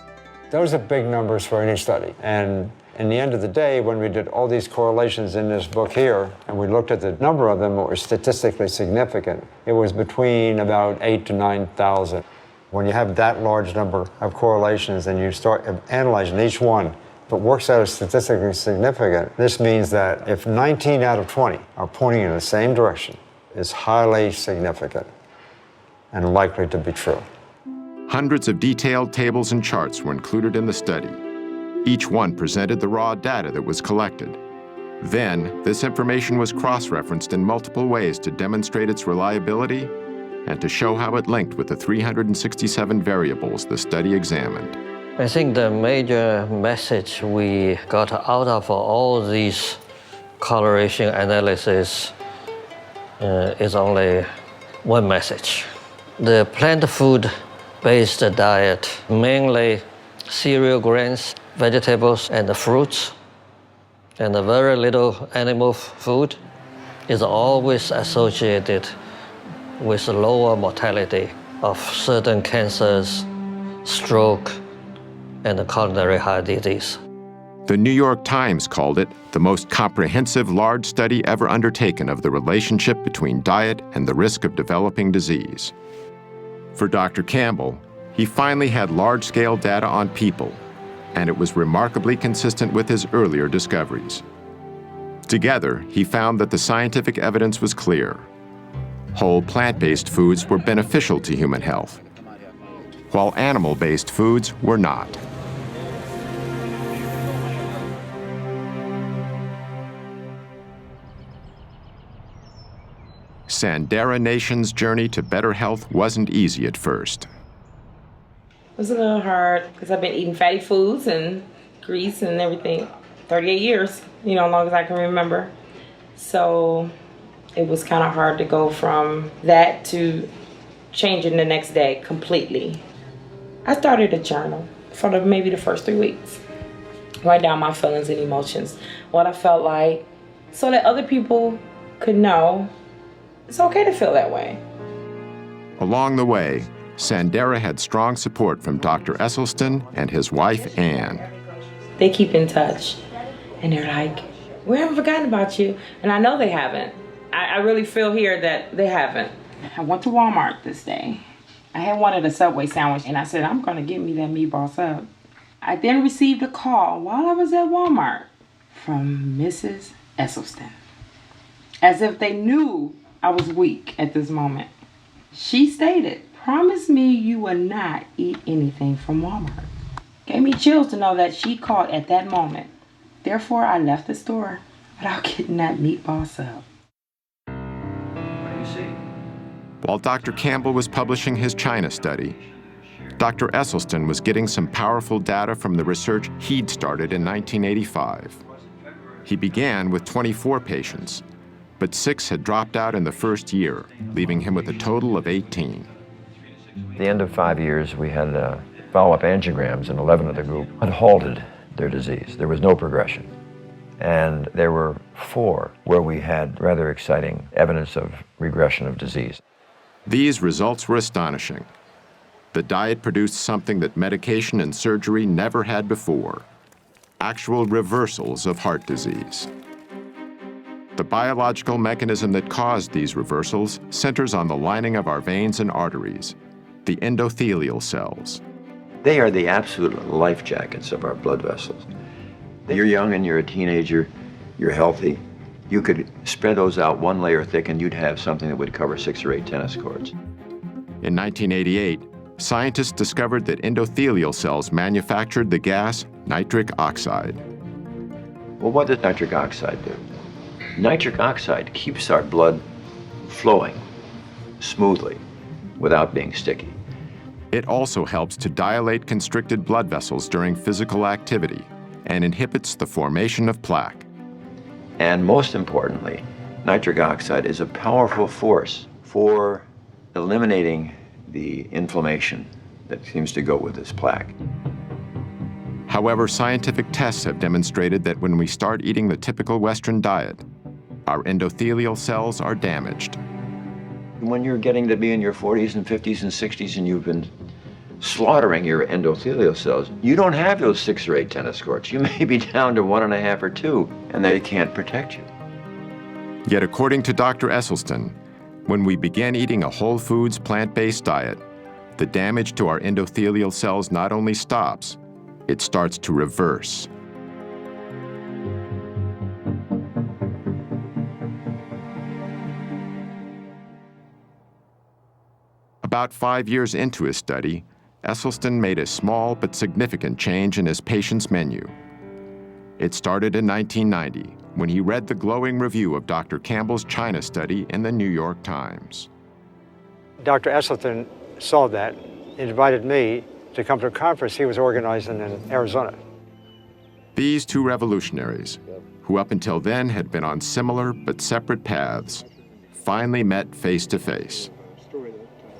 Those are big numbers for any study. And in the end of the day, when we did all these correlations in this book here, and we looked at the number of them that were statistically significant, it was between about 8,000 to 9,000. When you have that large number of correlations and you start analyzing each one, if it works out as statistically significant, this means that if 19 out of 20 are pointing in the same direction, it's highly significant and likely to be true. Hundreds of detailed tables and charts were included in the study. Each one presented the raw data that was collected. Then, this information was cross-referenced in multiple ways to demonstrate its reliability and to show how it linked with the 367 variables the study examined. I think the major message we got out of all these correlation analysis is only one message. The plant food-based diet, mainly cereal grains, vegetables, and fruits, and very little animal food, is always associated with lower mortality of certain cancers, stroke, and coronary heart disease. The New York Times called it the most comprehensive large study ever undertaken of the relationship between diet and the risk of developing disease. For Dr. Campbell, he finally had large-scale data on people, and it was remarkably consistent with his earlier discoveries. Together, he found that the scientific evidence was clear. Whole plant-based foods were beneficial to human health, while animal-based foods were not. Sandera Nation's journey to better health wasn't easy at first. It was a little hard because I've been eating fatty foods and grease and everything 38 years, as long as I can remember. So it was kind of hard to go from that to changing the next day completely. I started a journal for maybe the first 3 weeks. Write down my feelings and emotions, what I felt like, so that other people could know it's okay to feel that way. Along the way, Sandera had strong support from Dr. Esselstyn and his wife, Ann. They keep in touch, and they're like, we haven't forgotten about you. And I know they haven't. I really feel here that they haven't. I went to Walmart this day. I had wanted a Subway sandwich, and I said, I'm going to get me that meatball sub. I then received a call while I was at Walmart from Mrs. Esselstyn, as if they knew I was weak at this moment. She stated, promise me you will not eat anything from Walmart. Gave me chills to know that she called at that moment. Therefore, I left the store without getting that meatball sub. While Dr. Campbell was publishing his China study, Dr. Esselstyn was getting some powerful data from the research he'd started in 1985. He began with 24 patients, but 6 had dropped out in the first year, leaving him with a total of 18. At the end of 5 years, we had follow-up angiograms, and 11 of the group had halted their disease. There was no progression. And there were 4 where we had rather exciting evidence of regression of disease. These results were astonishing. The diet produced something that medication and surgery never had before: actual reversals of heart disease. The biological mechanism that caused these reversals centers on the lining of our veins and arteries, the endothelial cells. They are the absolute life jackets of our blood vessels. You're young and you're a teenager, you're healthy. You could spread those out 1 layer thick and you'd have something that would cover 6 or 8 tennis courts. In 1988, scientists discovered that endothelial cells manufactured the gas nitric oxide. Well, what does nitric oxide do? Nitric oxide keeps our blood flowing smoothly without being sticky. It also helps to dilate constricted blood vessels during physical activity and inhibits the formation of plaque. And most importantly, nitric oxide is a powerful force for eliminating the inflammation that seems to go with this plaque. However, scientific tests have demonstrated that when we start eating the typical Western diet, our endothelial cells are damaged. When you're getting to be in your 40s and 50s and 60s and you've been slaughtering your endothelial cells, you don't have those 6 or 8 tennis courts. You may be down to 1.5 or 2, and they can't protect you. Yet according to Dr. Esselstyn, when we begin eating a whole foods plant-based diet, the damage to our endothelial cells not only stops, it starts to reverse. About 5 years into his study, Esselstyn made a small but significant change in his patient's menu. It started in 1990 when he read the glowing review of Dr. Campbell's China study in the New York Times. Dr. Esselstyn saw that and invited me to come to a conference he was organizing in Arizona. These 2 revolutionaries, who up until then had been on similar but separate paths, finally met face to face.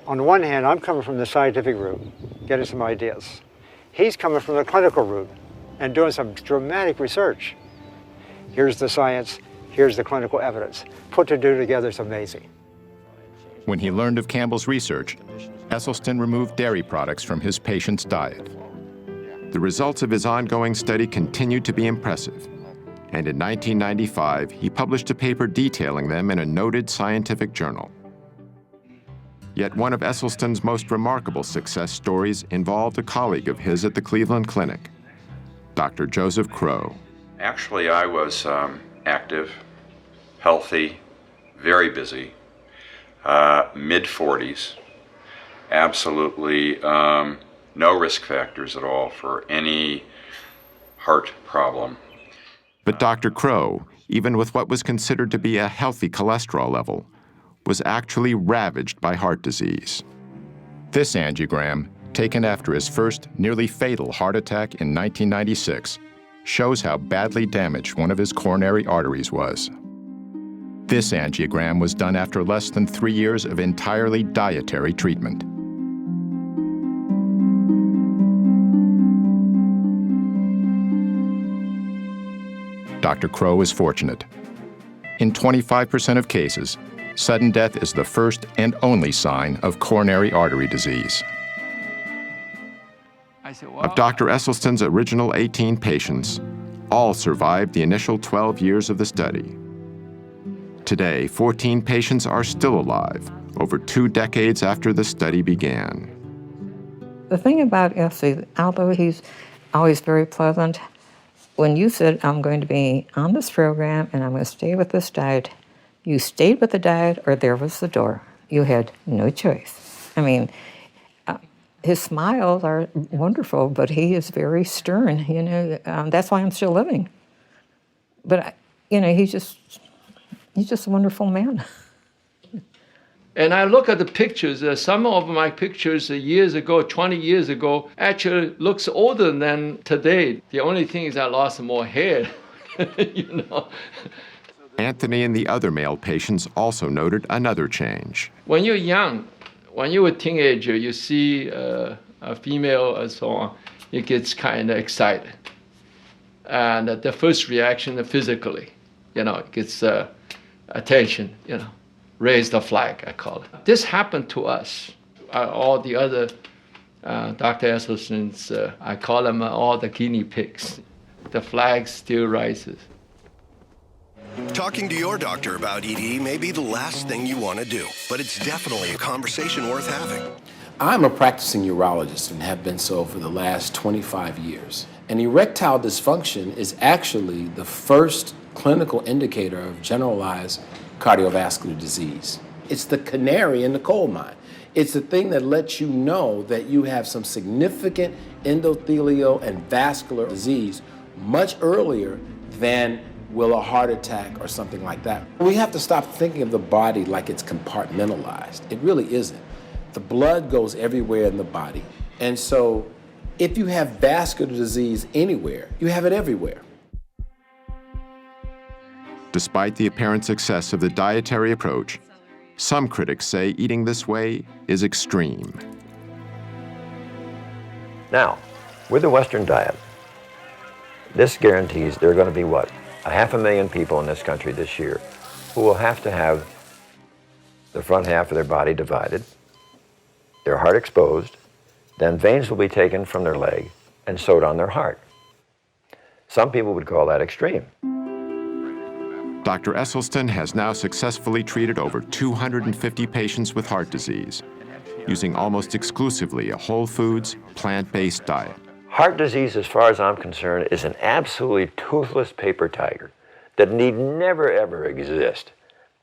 On the one hand, I'm coming from the scientific route, getting some ideas. He's coming from the clinical route and doing some dramatic research. Here's the science, here's the clinical evidence. Put the two together, it's amazing. When he learned of Campbell's research, Esselstyn removed dairy products from his patient's diet. The results of his ongoing study continued to be impressive, and in 1995, he published a paper detailing them in a noted scientific journal. Yet one of Esselstyn's most remarkable success stories involved a colleague of his at the Cleveland Clinic, Dr. Joseph Crow. Actually, I was active, healthy, very busy, mid-40s, absolutely no risk factors at all for any heart problem. But Dr. Crow, even with what was considered to be a healthy cholesterol level, was actually ravaged by heart disease. This angiogram, taken after his first nearly fatal heart attack in 1996, shows how badly damaged one of his coronary arteries was. This angiogram was done after less than 3 years of entirely dietary treatment. Dr. Crow is fortunate. In 25% of cases, sudden death is the first and only sign of coronary artery disease. Of Dr. Esselstyn's original 18 patients, all survived the initial 12 years of the study. Today, 14 patients are still alive, over 2 decades after the study began. The thing about Essie, although he's always very pleasant, when you said, I'm going to be on this program and I'm going to stay with this diet, you stayed with the diet or there was the door. You had no choice. I mean, his smiles are wonderful, but he is very stern, you know. That's why I'm still living. But, you know, he's just a wonderful man. And I look at the pictures, some of my pictures years ago, 20 years ago, actually looks older than today. The only thing is I lost more hair, you know. Anthony and the other male patients also noted another change. When you're young, when you're a teenager, you see a female and so on, it gets kind of excited. And the first reaction physically, it gets attention, raise the flag, I call it. This happened to us. All the other Dr. Esselstyn's, I call them all the guinea pigs. The flag still rises. Talking to your doctor about ED may be the last thing you want to do, but it's definitely a conversation worth having. I'm a practicing urologist and have been so for the last 25 years. And erectile dysfunction is actually the first clinical indicator of generalized cardiovascular disease. It's the canary in the coal mine. It's the thing that lets you know that you have some significant endothelial and vascular disease much earlier than will a heart attack or something like that. We have to stop thinking of the body like it's compartmentalized. It really isn't. The blood goes everywhere in the body. And so if you have vascular disease anywhere, you have it everywhere. Despite the apparent success of the dietary approach, some critics say eating this way is extreme. Now, with the Western diet, this guarantees there are going to be, what, 500,000 people in this country this year who will have to have the front half of their body divided, their heart exposed, then veins will be taken from their leg and sewed on their heart. Some people would call that extreme. Dr. Esselstyn has now successfully treated over 250 patients with heart disease, using almost exclusively a whole foods, plant-based diet. Heart disease, as far as I'm concerned, is an absolutely toothless paper tiger that need never, ever exist.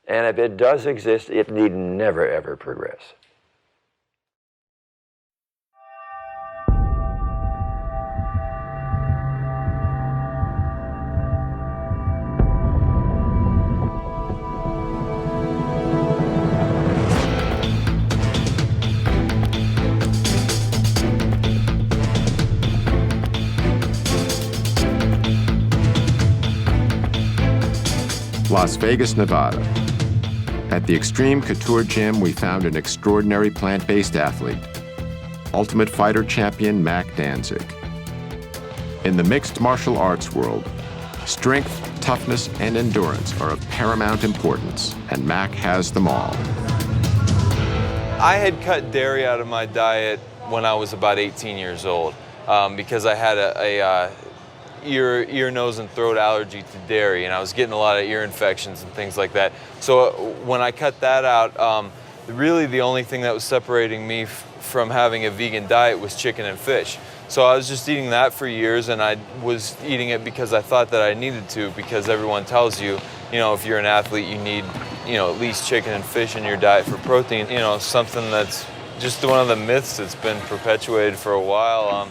And if it does exist, it need never, ever progress. Las Vegas, Nevada. At the Extreme Couture Gym, we found an extraordinary plant-based athlete, Ultimate Fighter champion Mac Danzig. In the mixed martial arts world, strength, toughness, and endurance are of paramount importance, and Mac has them all. I had cut dairy out of my diet when I was about 18 years old because I had a ear, nose, and throat allergy to dairy, and I was getting a lot of ear infections and things like that. So when I cut that out, really the only thing that was separating me from having a vegan diet was chicken and fish. So I was just eating that for years, and I was eating it because I thought that I needed to, because everyone tells you, if you're an athlete, you need, at least chicken and fish in your diet for protein. Something that's just one of the myths that's been perpetuated for a while.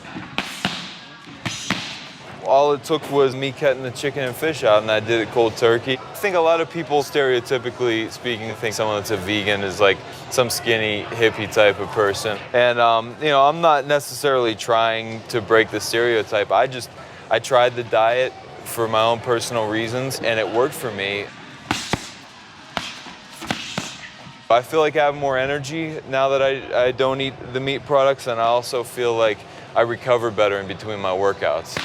All it took was me cutting the chicken and fish out, and I did it cold turkey. I think a lot of people, stereotypically speaking, think someone that's a vegan is like some skinny hippie type of person. And I'm not necessarily trying to break the stereotype. I tried the diet for my own personal reasons, and it worked for me. I feel like I have more energy now that I don't eat the meat products, and I also feel like I recover better in between my workouts.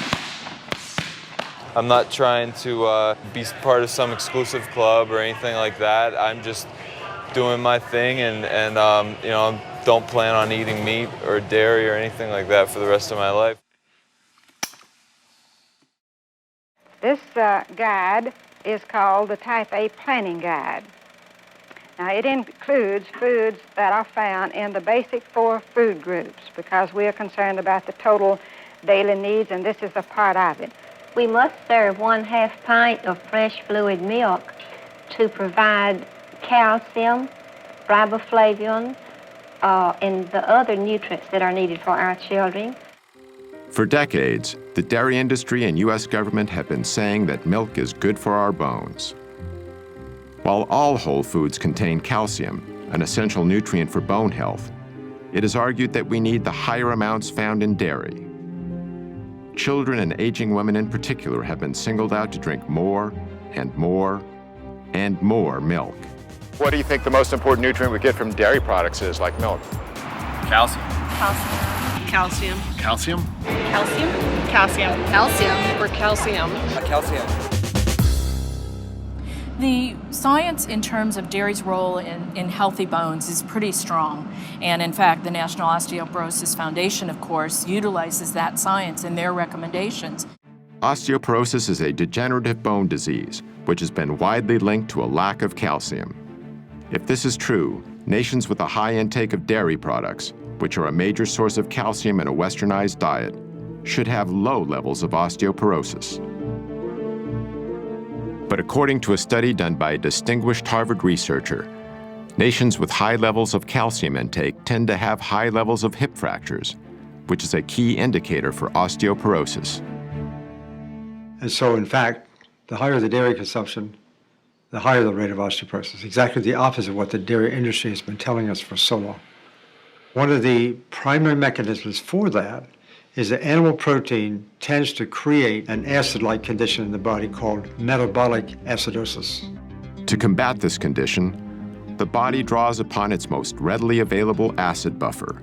I'm not trying to be part of some exclusive club or anything like that. I'm just doing my thing, and don't plan on eating meat or dairy or anything like that for the rest of my life. This guide is called the Type A Planning Guide. Now, it includes foods that are found in the basic 4 food groups because we are concerned about the total daily needs, and this is a part of it. We must serve 1/2 pint of fresh fluid milk to provide calcium, riboflavin, and the other nutrients that are needed for our children. For decades, the dairy industry and U.S. government have been saying that milk is good for our bones. While all whole foods contain calcium, an essential nutrient for bone health, it is argued that we need the higher amounts found in dairy. Children and aging women in particular have been singled out to drink more and more and more milk. What do you think the most important nutrient we get from dairy products is, like milk? Calcium. Calcium. Calcium? Calcium. Calcium. Calcium. For calcium. Calcium. The science in terms of dairy's role in healthy bones is pretty strong. And in fact, the National Osteoporosis Foundation, of course, utilizes that science in their recommendations. Osteoporosis is a degenerative bone disease, which has been widely linked to a lack of calcium. If this is true, nations with a high intake of dairy products, which are a major source of calcium in a westernized diet, should have low levels of osteoporosis. But according to a study done by a distinguished Harvard researcher, nations with high levels of calcium intake tend to have high levels of hip fractures, which is a key indicator for osteoporosis. And so, in fact, the higher the dairy consumption, the higher the rate of osteoporosis. Exactly the opposite of what the dairy industry has been telling us for so long. One of the primary mechanisms for that is that animal protein tends to create an acid-like condition in the body called metabolic acidosis. To combat this condition, the body draws upon its most readily available acid buffer,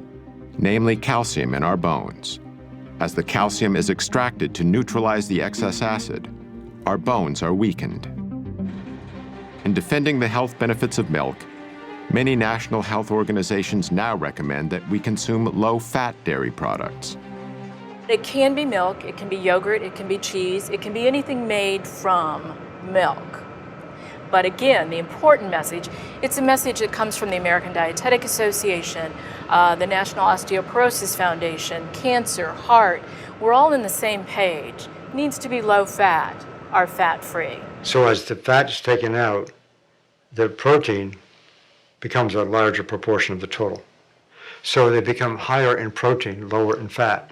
namely calcium in our bones. As the calcium is extracted to neutralize the excess acid, our bones are weakened. In defending the health benefits of milk, many national health organizations now recommend that we consume low-fat dairy products. It can be milk, it can be yogurt, it can be cheese, it can be anything made from milk. But again, the important message, it's a message that comes from the American Dietetic Association, the National Osteoporosis Foundation, cancer, heart. We're all in the same page. It needs to be low fat or fat-free. So as the fat is taken out, the protein becomes a larger proportion of the total. So they become higher in protein, lower in fat.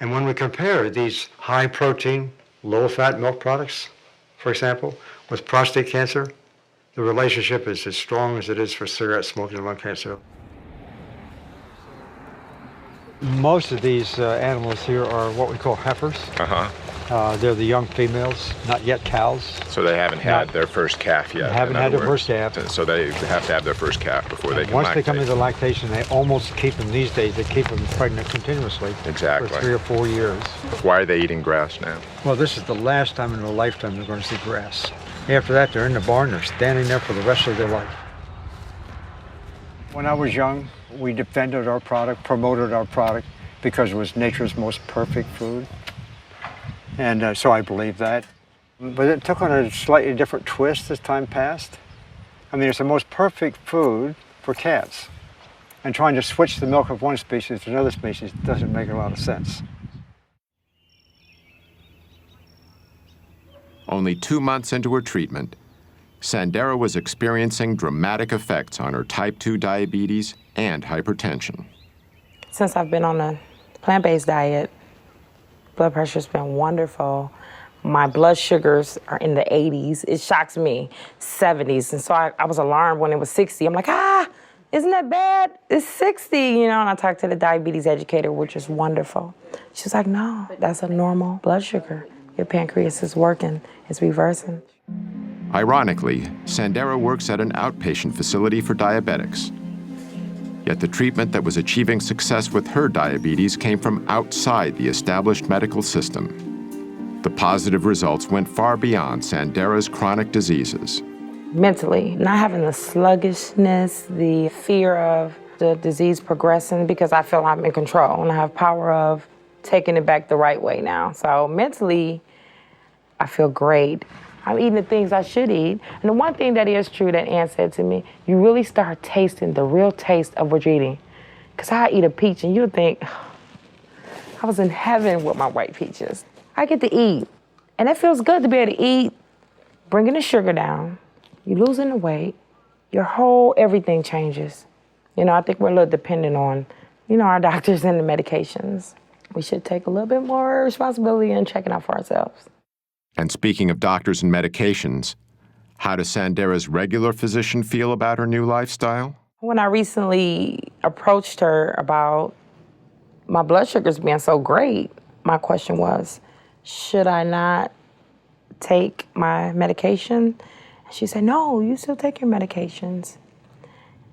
And when we compare these high protein, low fat milk products, for example, with prostate cancer, the relationship is as strong as it is for cigarette smoking and lung cancer. Most of these animals here are what we call heifers. They're the young females, not yet cows. So they haven't had their first calf yet. Haven't had their first calf. So they have to have their first calf before they can Once lactate. they come into lactation, they almost keep them these days. They keep them pregnant continuously Exactly. for 3 or 4 years. Why are they eating grass now? Well, this is the last time in their lifetime they're going to see grass. After that, they're in the barn. They're standing there for the rest of their life. When I was young, we defended our product, promoted our product, because it was nature's most perfect food. And so I believe that. But it took on a slightly different twist as time passed. I mean, it's the most perfect food for cats. And trying to switch the milk of one species to another species doesn't make a lot of sense. Only 2 months into her treatment, Sandera was experiencing dramatic effects on her type 2 diabetes and hypertension. Since I've been on a plant-based diet, blood pressure's been wonderful. My blood sugars are in the 80s. It shocks me, 70s. And so I was alarmed when it was 60. I'm like, isn't that bad? It's 60, And I talked to the diabetes educator, which is wonderful. She's like, no, that's a normal blood sugar. Your pancreas is working, it's reversing. Ironically, Sandera works at an outpatient facility for diabetics. Yet the treatment that was achieving success with her diabetes came from outside the established medical system. The positive results went far beyond Sandera's chronic diseases. Mentally, not having the sluggishness, the fear of the disease progressing, because I feel I'm in control and I have power of taking it back the right way now. So mentally, I feel great. I'm eating the things I should eat. And the one thing that is true that Ann said to me, you really start tasting the real taste of what you're eating. Because I eat a peach and you'll think, I was in heaven with my white peaches. I get to eat. And it feels good to be able to eat, bringing the sugar down, you losing the weight, your whole everything changes. I think we're a little dependent on, our doctors and the medications. We should take a little bit more responsibility in checking out for ourselves. And speaking of doctors and medications, how does Sandera's regular physician feel about her new lifestyle? When I recently approached her about my blood sugars being so great, my question was, should I not take my medication? She said, no, you still take your medications.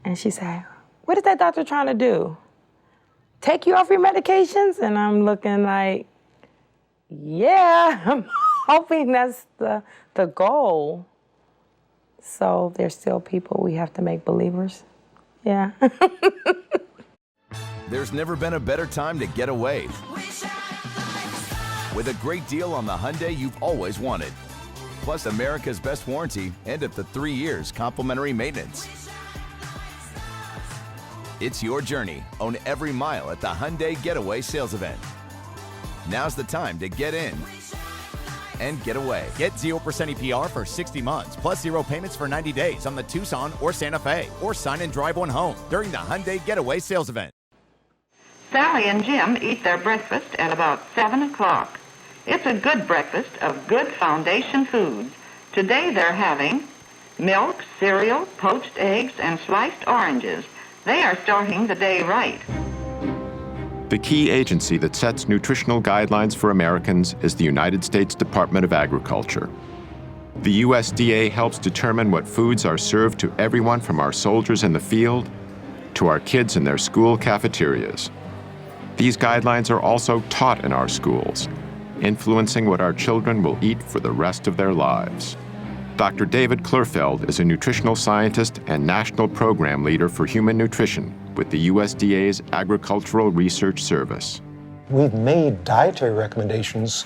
And she said, what is that doctor trying to do? Take you off your medications? And I'm looking like, yeah, I'm hoping that's the goal. So there's still people we have to make believers. Yeah. There's never been a better time to get away. With a great deal on the Hyundai you've always wanted. Plus America's best warranty and up to 3 years complimentary maintenance. It's your journey. Own every mile at the Hyundai Getaway Sales Event. Now's the time to get in and get away. Get 0% APR for 60 months, plus 0 payments for 90 days on the Tucson or Santa Fe, or sign and drive one home during the Hyundai Getaway Sales Event. Sally and Jim eat their breakfast at about 7 o'clock. It's a good breakfast of good foundation foods. Today they're having milk, cereal, poached eggs, and sliced oranges. They are starting the day right. The key agency that sets nutritional guidelines for Americans is the United States Department of Agriculture. The USDA helps determine what foods are served to everyone from our soldiers in the field to our kids in their school cafeterias. These guidelines are also taught in our schools, influencing what our children will eat for the rest of their lives. Dr. David Klurfeld is a nutritional scientist and national program leader for human nutrition with the USDA's Agricultural Research Service. We've made dietary recommendations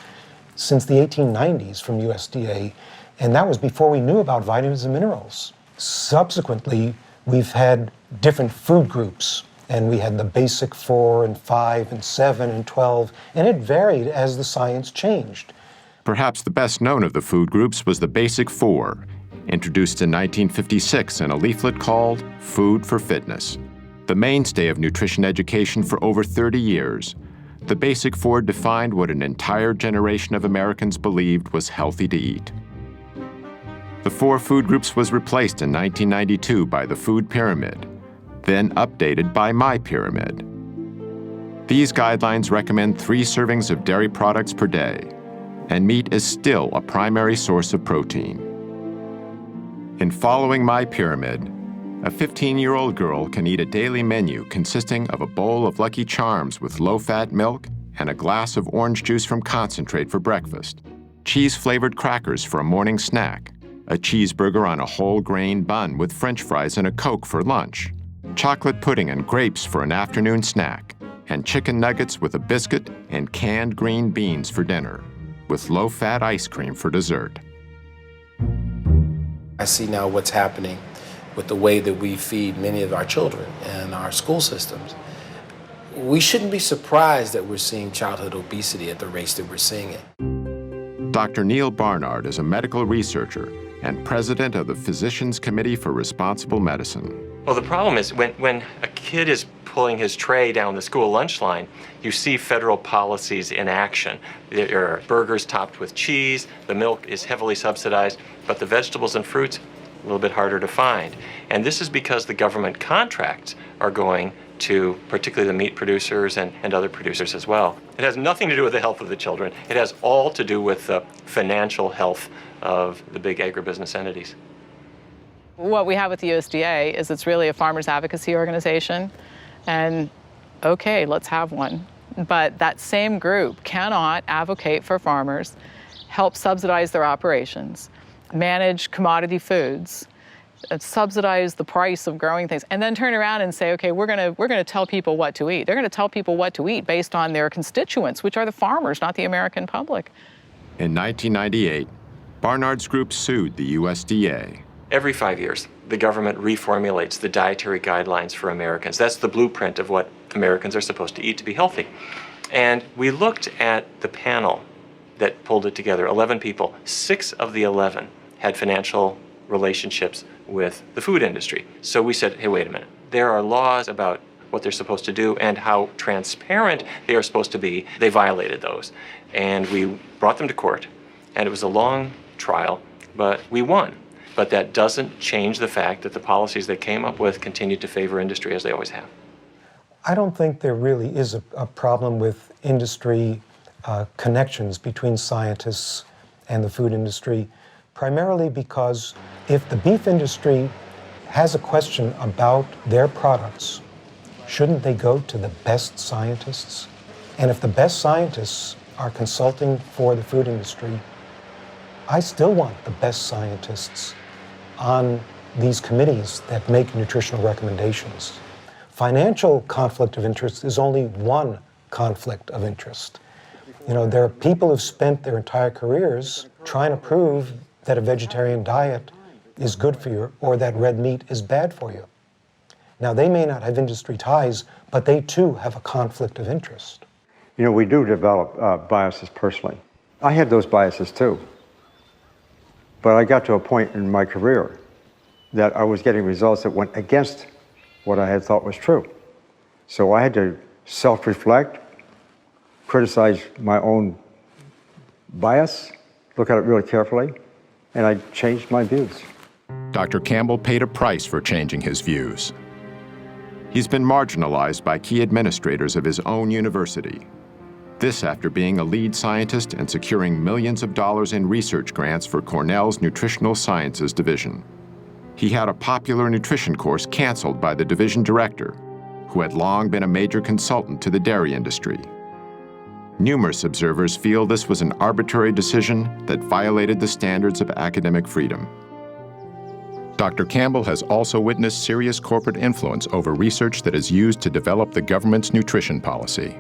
since the 1890s from USDA, and that was before we knew about vitamins and minerals. Subsequently, we've had different food groups, and we had the basic 4 and 5 and 7 and 12, and it varied as the science changed. Perhaps the best known of the food groups was the Basic Four, introduced in 1956 in a leaflet called Food for Fitness. The mainstay of nutrition education for over 30 years, the Basic Four defined what an entire generation of Americans believed was healthy to eat. The 4 food groups was replaced in 1992 by the Food Pyramid, then updated by My Pyramid. These guidelines recommend 3 servings of dairy products per day, and meat is still a primary source of protein. In following My Pyramid, a 15-year-old girl can eat a daily menu consisting of a bowl of Lucky Charms with low-fat milk and a glass of orange juice from concentrate for breakfast, cheese-flavored crackers for a morning snack, a cheeseburger on a whole grain bun with French fries and a Coke for lunch, chocolate pudding and grapes for an afternoon snack, and chicken nuggets with a biscuit and canned green beans for dinner, with low-fat ice cream for dessert. I see now what's happening with the way that we feed many of our children and our school systems. We shouldn't be surprised that we're seeing childhood obesity at the rates that we're seeing it. Dr. Neil Barnard is a medical researcher and president of the Physicians Committee for Responsible Medicine. Well, the problem is when a kid is pulling his tray down the school lunch line, you see federal policies in action. There are burgers topped with cheese, the milk is heavily subsidized, but the vegetables and fruits, a little bit harder to find. And this is because the government contracts are going to particularly the meat producers and other producers as well. It has nothing to do with the health of the children. It has all to do with the financial health of the big agribusiness entities. What we have with the USDA is it's really a farmers advocacy organization, and okay, let's have one. But that same group cannot advocate for farmers, help subsidize their operations, manage commodity foods, subsidize the price of growing things, and then turn around and say, okay, we're gonna tell people what to eat. They're gonna tell people what to eat based on their constituents, which are the farmers, not the American public. In 1998, Barnard's group sued the USDA. Every 5 years, the government reformulates the dietary guidelines for Americans. That's the blueprint of what Americans are supposed to eat to be healthy. And we looked at the panel that pulled it together, 11 people. 6 of the 11 had financial relationships with the food industry. So we said, hey, wait a minute. There are laws about what they're supposed to do and how transparent they are supposed to be. They violated those. And we brought them to court. And it was a long trial, but we won. But that doesn't change the fact that the policies they came up with continue to favor industry as they always have. I don't think there really is a problem with industry connections between scientists and the food industry. primarily because if the beef industry has a question about their products, shouldn't they go to the best scientists? And if the best scientists are consulting for the food industry, I still want the best scientists on these committees that make nutritional recommendations. Financial conflict of interest is only one conflict of interest. You know, there are people who've spent their entire careers trying to prove that a vegetarian diet is good for you or that red meat is bad for you. Now, they may not have industry ties, but they too have a conflict of interest. You know, we do develop biases personally. I had those biases too. But I got to a point in my career that I was getting results that went against what I had thought was true. So I had to self-reflect, criticize my own bias, look at it really carefully, and I changed my views. Dr. Campbell paid a price for changing his views. He's been marginalized by key administrators of his own university. This after being a lead scientist and securing millions of dollars in research grants for Cornell's Nutritional Sciences Division. He had a popular nutrition course canceled by the division director, who had long been a major consultant to the dairy industry. Numerous observers feel this was an arbitrary decision that violated the standards of academic freedom. Dr. Campbell has also witnessed serious corporate influence over research that is used to develop the government's nutrition policy.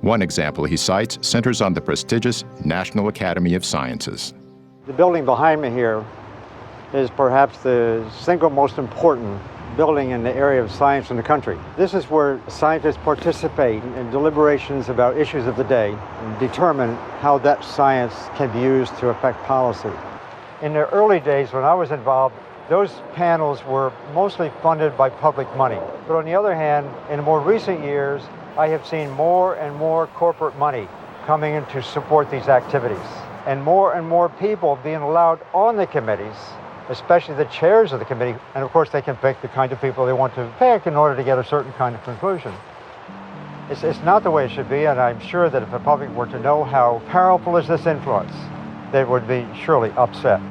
One example he cites centers on the prestigious National Academy of Sciences. The building behind me here is perhaps the single most important building in the area of science in the country. This is where scientists participate in deliberations about issues of the day and determine how that science can be used to affect policy. In the early days when I was involved, those panels were mostly funded by public money. But on the other hand, in more recent years, I have seen more and more corporate money coming in to support these activities, and more people being allowed on the committees, especially the chairs of the committee, and of course they can pick the kind of people they want to pick in order to get a certain kind of conclusion. It's not the way it should be, and I'm sure that if the public were to know how powerful is this influence, they would be surely upset.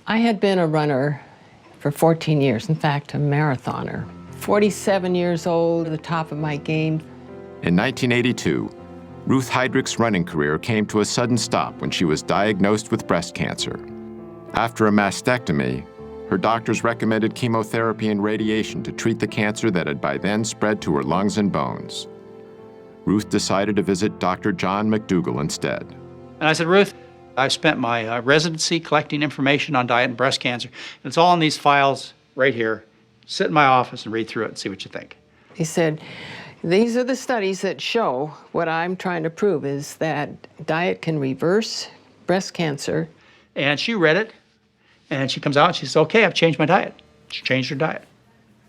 I had been a runner for 14 years, in fact, a marathoner. 47 years old, at the top of my game. In 1982, Ruth Heydrich's running career came to a sudden stop when she was diagnosed with breast cancer. After a mastectomy, her doctors recommended chemotherapy and radiation to treat the cancer that had by then spread to her lungs and bones. Ruth decided to visit Dr. John McDougall instead. And I said, Ruth, I've spent my residency collecting information on diet and breast cancer. And it's all in these files right here. Sit in my office and read through it and see what you think. He said, these are the studies that show what I'm trying to prove is that diet can reverse breast cancer. And she read it, and she comes out and she says, okay, I've changed my diet. She changed her diet.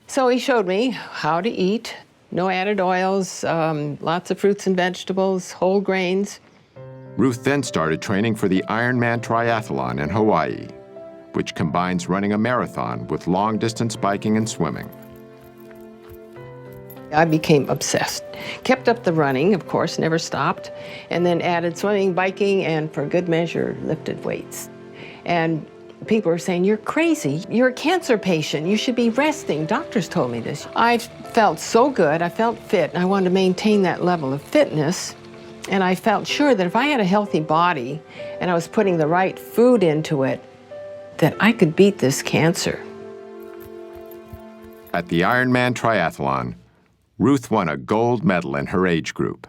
So he showed me how to eat, no added oils, lots of fruits and vegetables, whole grains. Ruth then started training for the Ironman Triathlon in Hawaii, which combines running a marathon with long-distance biking and swimming. I became obsessed. Kept up the running, of course, never stopped, and then added swimming, biking, and for good measure, lifted weights. And people were saying, you're crazy. You're a cancer patient. You should be resting. Doctors told me this. I felt so good. I felt fit, and I wanted to maintain that level of fitness. And I felt sure that if I had a healthy body and I was putting the right food into it, that I could beat this cancer. At the Ironman Triathlon, Ruth won a gold medal in her age group.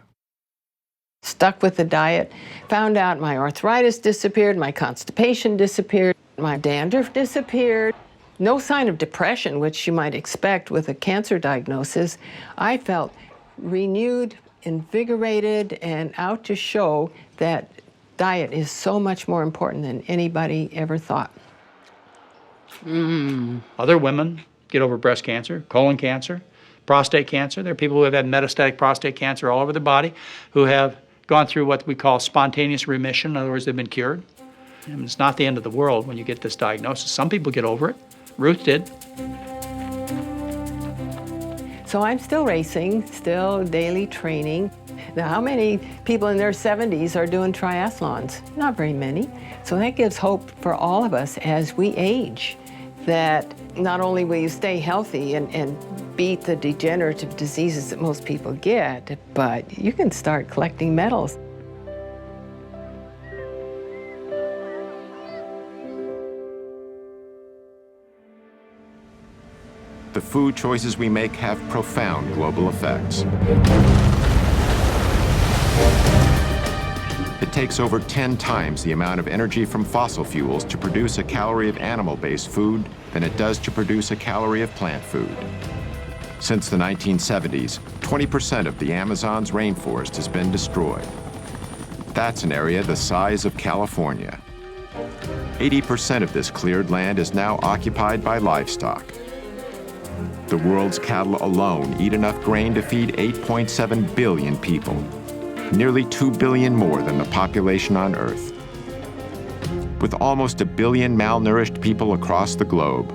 Stuck with the diet, found out my arthritis disappeared, my constipation disappeared, my dandruff disappeared. No sign of depression, which you might expect with a cancer diagnosis. I felt renewed, invigorated, and out to show that diet is so much more important than anybody ever thought. Other women get over breast cancer, colon cancer, prostate cancer. There are people who have had metastatic prostate cancer all over their body who have gone through what we call spontaneous remission. In other words, they've been cured. And it's not the end of the world when you get this diagnosis. Some people get over it. Ruth did. So I'm still racing, still daily training. Now, how many people in their 70s are doing triathlons? Not very many. So that gives hope for all of us as we age, that not only will you stay healthy and beat the degenerative diseases that most people get, but you can start collecting medals. The food choices we make have profound global effects. It takes over 10 times the amount of energy from fossil fuels to produce a calorie of animal-based food than it does to produce a calorie of plant food. Since the 1970s, 20% of the Amazon's rainforest has been destroyed. That's an area the size of California. 80% of this cleared land is now occupied by livestock. The world's cattle alone eat enough grain to feed 8.7 billion people, nearly 2 billion more than the population on Earth. With almost 1 billion malnourished people across the globe,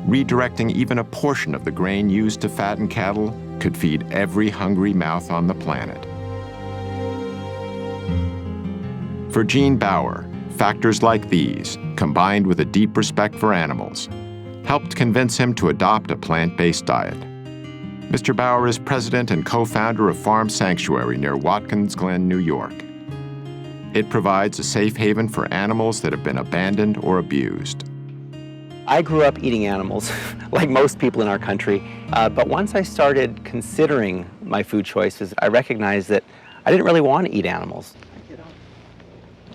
redirecting even a portion of the grain used to fatten cattle could feed every hungry mouth on the planet. For Gene Bauer, factors like these, combined with a deep respect for animals, helped convince him to adopt a plant-based diet. Mr. Bauer is president and co-founder of Farm Sanctuary near Watkins Glen, New York. It provides a safe haven for animals that have been abandoned or abused. I grew up eating animals, like most people in our country, but once I started considering my food choices, I recognized that I didn't really want to eat animals.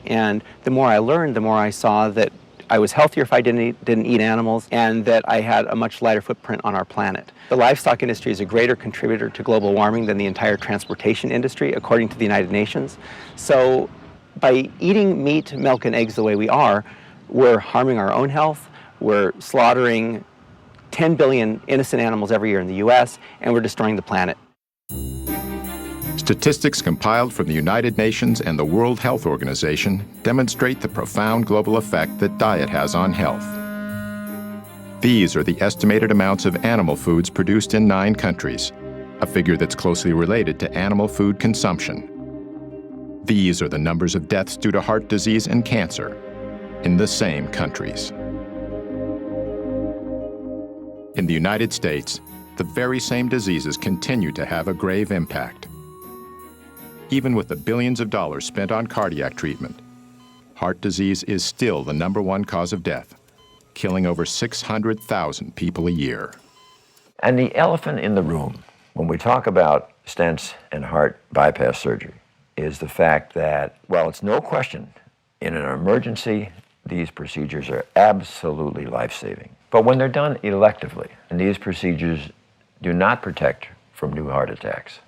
And the more I learned, the more I saw that I was healthier if I didn't eat animals, and that I had a much lighter footprint on our planet. The livestock industry is a greater contributor to global warming than the entire transportation industry, according to the United Nations. So by eating meat, milk, and eggs the way we are, we're harming our own health, we're slaughtering 10 billion innocent animals every year in the US, and we're destroying the planet. Statistics compiled from the United Nations and the World Health Organization demonstrate the profound global effect that diet has on health. These are the estimated amounts of animal foods produced in 9 countries, a figure that's closely related to animal food consumption. These are the numbers of deaths due to heart disease and cancer in the same countries. In the United States, the very same diseases continue to have a grave impact. Even with the billions of dollars spent on cardiac treatment, heart disease is still the #1 cause of death, killing over 600,000 people a year. And the elephant in the room, when we talk about stents and heart bypass surgery, is the fact that, well, it's no question, in an emergency, these procedures are absolutely life-saving. But when they're done electively, and these procedures do not protect from new heart attacks.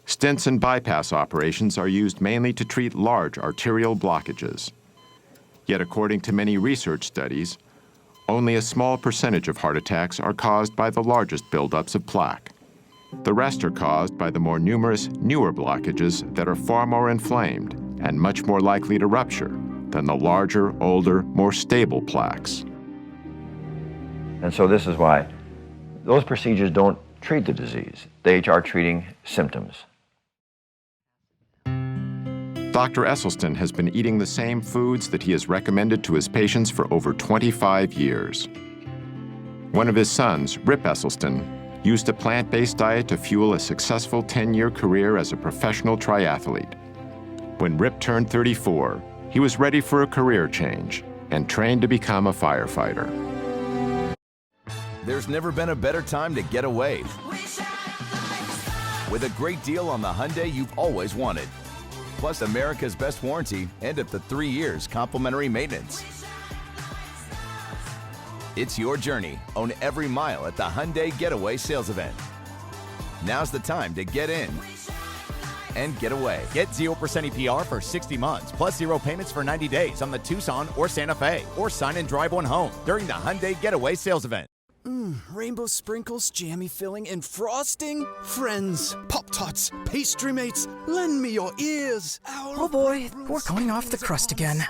Stents and bypass operations are used mainly to treat large arterial blockages. Yet according to many research studies, only a small percentage of heart attacks are caused by the largest buildups of plaque. The rest are caused by the more numerous, newer blockages that are far more inflamed and much more likely to rupture than the larger, older, more stable plaques. And so this is why those procedures don't treat the disease. They are treating symptoms. Dr. Esselstyn has been eating the same foods that he has recommended to his patients for over 25 years. One of his sons, Rip Esselstyn, used a plant-based diet to fuel a successful 10-year career as a professional triathlete. When Rip turned 34, he was ready for a career change and trained to become a firefighter. There's never been a better time to get away. With a great deal on the Hyundai you've always wanted. Plus America's best warranty and up to 3 years complimentary maintenance. It's your journey. Own every mile at the Hyundai Getaway Sales Event. Now's the time to get in and get away. Get 0% APR for 60 months, plus 0 payments for 90 days on the Tucson or Santa Fe, or sign and drive one home during the Hyundai Getaway Sales Event. Rainbow sprinkles, jammy filling, and frosting? Friends, Pop-Tarts, pastry mates, lend me your ears. Oh boy, we're going off the crust again.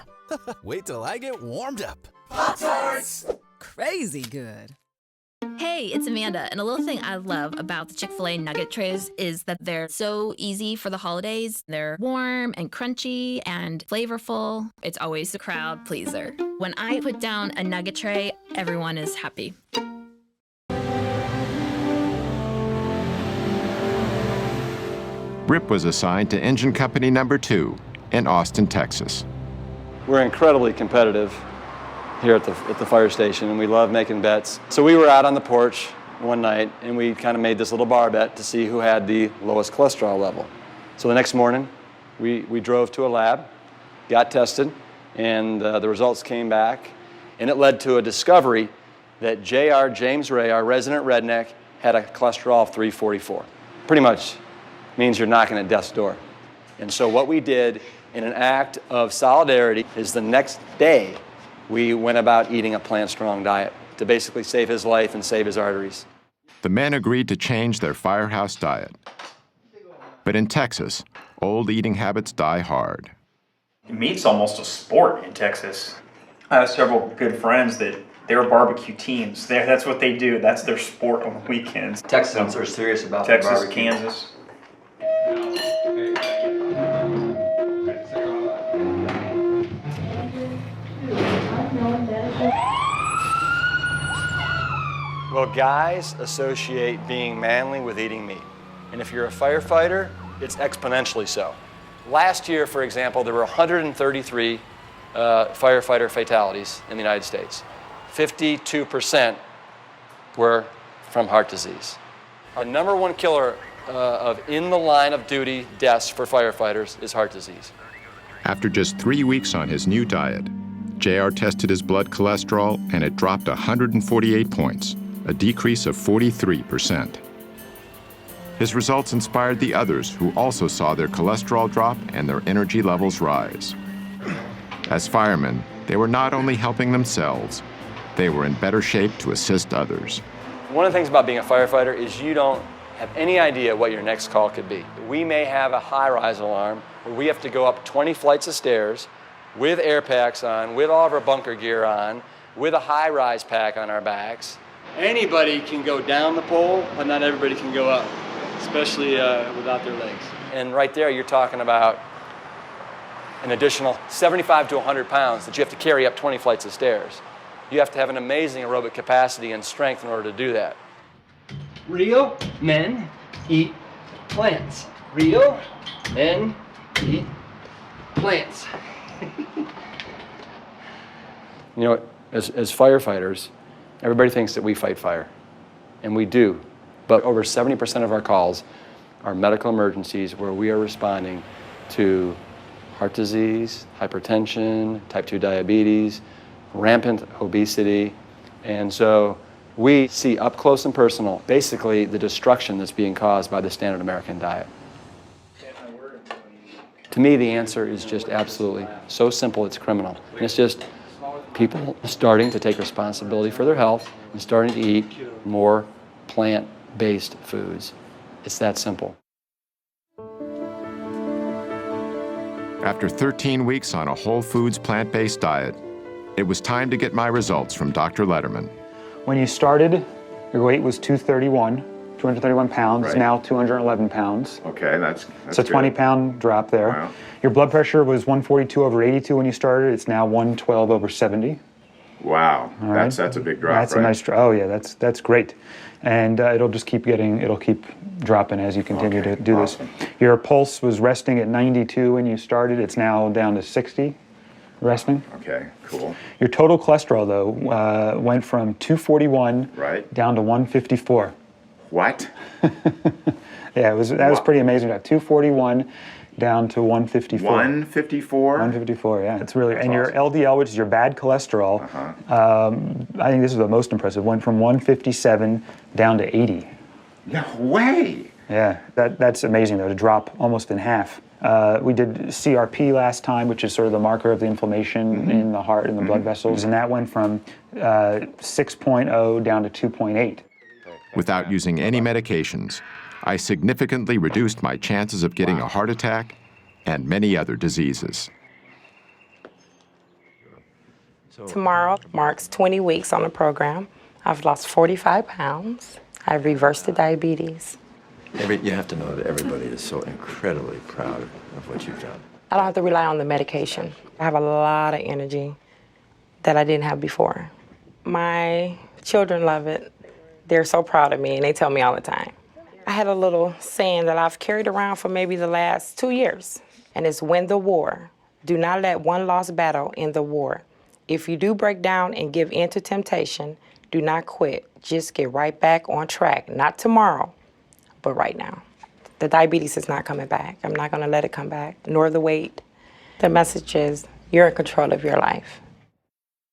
Wait till I get warmed up. Pop-Tarts! Crazy good. Hey, it's Amanda, and a little thing I love about the Chick-fil-A nugget trays is that they're so easy for the holidays. They're warm and crunchy and flavorful. It's always a crowd pleaser. When I put down a nugget tray, everyone is happy. Rip was assigned to engine company number 2 in Austin, Texas. We're incredibly competitive here at the fire station, and we love making bets. So we were out on the porch one night, and we kind of made this little bar bet to see who had the lowest cholesterol level. So the next morning, we drove to a lab, got tested, and the results came back, and it led to a discovery that J.R. James Ray, our resident redneck, had a cholesterol of 344. Pretty much means you're knocking at death's door. And so what we did in an act of solidarity is the next day, we went about eating a plant-strong diet to basically save his life and save his arteries. The men agreed to change their firehouse diet. But in Texas, old eating habits die hard. Meat's almost a sport in Texas. I have several good friends that they're barbecue teams. That's what they do. That's their sport on the weekends. Texans are serious about Texas, the barbecue. Kansas. Well, guys associate being manly with eating meat. And if you're a firefighter, it's exponentially so. Last year, for example, there were 133 firefighter fatalities in the United States. 52% were from heart disease. Our number one killer of in the line of duty deaths for firefighters is heart disease. After just 3 weeks on his new diet, JR tested his blood cholesterol and it dropped 148 points, a decrease of 43%. His results inspired the others who also saw their cholesterol drop and their energy levels rise. As firemen, they were not only helping themselves, they were in better shape to assist others. One of the things about being a firefighter is you don't have any idea what your next call could be. We may have a high-rise alarm where we have to go up 20 flights of stairs with air packs on, with all of our bunker gear on, with a high-rise pack on our backs. Anybody can go down the pole, but not everybody can go up, especially without their legs. And right there, you're talking about an additional 75 to 100 pounds that you have to carry up 20 flights of stairs. You have to have an amazing aerobic capacity and strength in order to do that. Real men eat plants. Real men eat plants. You know, as firefighters, everybody thinks that we fight fire, and we do. But over 70% of our calls are medical emergencies where we are responding to heart disease, hypertension, type 2 diabetes, rampant obesity. And so we see up close and personal, basically the destruction that's being caused by the standard American diet. To me, the answer is just absolutely so simple, it's criminal. And it's just people starting to take responsibility for their health and starting to eat more plant-based foods. It's that simple. After 13 weeks on a whole foods plant-based diet, it was time to get my results from Dr. Letterman. When you started, your weight was 231 pounds, Right. now 211 pounds. Okay, that's It's a 20-pound drop there. Wow. Your blood pressure was 142/82 when you started. It's now 112/70. Wow, All right. that's a big drop, That's right? a nice drop. Oh yeah, that's great, and it'll just keep dropping as you continue to do this. Your pulse was resting at 92 when you started. It's now down to 60, resting. Okay, cool. Your total cholesterol though went from 241 down to 154. What? Yeah, that was pretty amazing. 241 down to 154. 154? 154, yeah. It's really, and your LDL, which is your bad cholesterol, I think this is the most impressive, went from 157 down to 80. No way! Yeah, that's amazing, though, to drop almost in half. We did CRP last time, which is sort of the marker of the inflammation in the heart and the blood vessels, and that went from 6.0 down to 2.8. Without using any medications, I significantly reduced my chances of getting a heart attack and many other diseases. Tomorrow marks 20 weeks on the program. I've lost 45 pounds. I've reversed the diabetes. You have to know that everybody is so incredibly proud of what you've done. I don't have to rely on the medication. I have a lot of energy that I didn't have before. My children love it. They're so proud of me, and they tell me all the time. I had a little saying that I've carried around for maybe the last 2 years, and it's win the war. Do not let one lost battle end the war. If you do break down and give in to temptation, do not quit. Just get right back on track. Not tomorrow, but right now. The diabetes is not coming back. I'm not gonna let it come back, nor the weight. The message is you're in control of your life.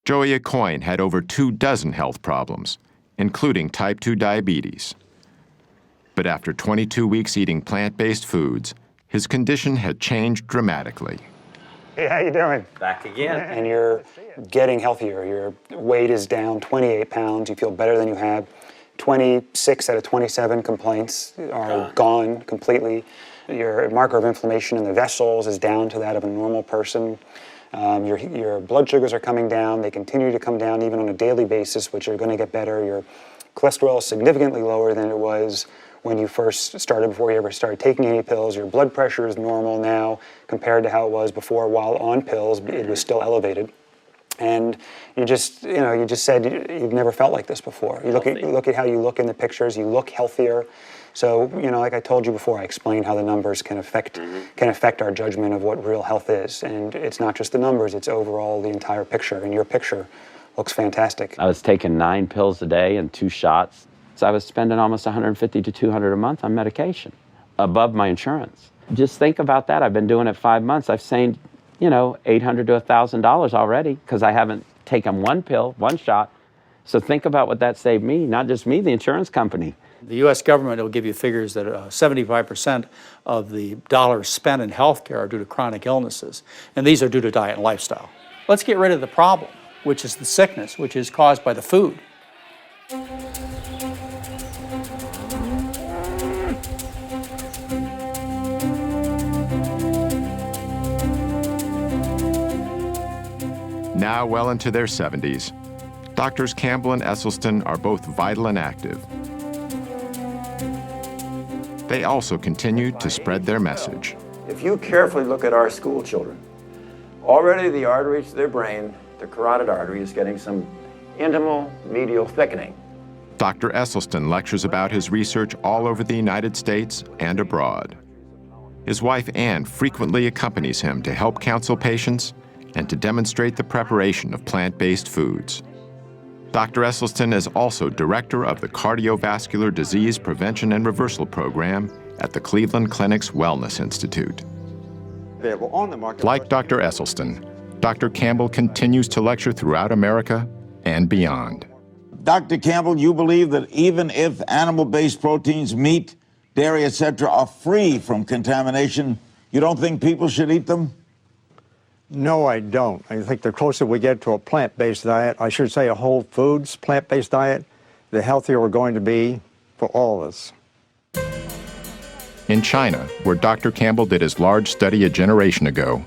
Joey Coyne had over 24 health problems, including type 2 diabetes. But after 22 weeks eating plant-based foods, his condition had changed dramatically. Hey, how you doing? Back again. And you're getting healthier. Your weight is down 28 pounds. You feel better than you have. 26 out of 27 complaints are gone completely. Your marker of inflammation in the vessels is down to that of a normal person. Your blood sugars are coming down. They continue to come down even on a daily basis, which are going to get better. Your cholesterol is significantly lower than it was when you first started, before you ever started taking any pills. Your blood pressure is normal now compared to how it was before. While on pills, it was still elevated. And you just said you've never felt like this before. You look at how you look in the pictures. You look healthier. So, like I told you before, I explained how the numbers can affect our judgment of what real health is. And it's not just the numbers, it's overall the entire picture. And your picture looks fantastic. I was taking 9 pills a day and 2 shots. So I was spending almost $150 to $200 a month on medication, above my insurance. Just think about that. I've been doing it 5 months. I've saved, $800 to $1,000 already because I haven't taken 1 pill, 1 shot. So think about what that saved me, not just me, the insurance company. The U.S. government will give you figures that 75% of the dollars spent in healthcare are due to chronic illnesses, and these are due to diet and lifestyle. Let's get rid of the problem, which is the sickness, which is caused by the food. Now well into their 70s, Doctors Campbell and Esselstyn are both vital and active. They also continue to spread their message. If you carefully look at our school children, already the arteries to their brain, the carotid artery, is getting some intimal medial thickening. Dr. Esselstyn lectures about his research all over the United States and abroad. His wife Ann frequently accompanies him to help counsel patients and to demonstrate the preparation of plant-based foods. Dr. Esselstyn is also director of the Cardiovascular Disease Prevention and Reversal Program at the Cleveland Clinic's Wellness Institute. Like Dr. Esselstyn, Dr. Campbell continues to lecture throughout America and beyond. Dr. Campbell, you believe that even if animal-based proteins, meat, dairy, etc., are free from contamination, you don't think people should eat them? No, I don't. I think the closer we get to a plant-based diet, I should say a whole foods plant-based diet, the healthier we're going to be for all of us. In China, where Dr. Campbell did his large study a generation ago,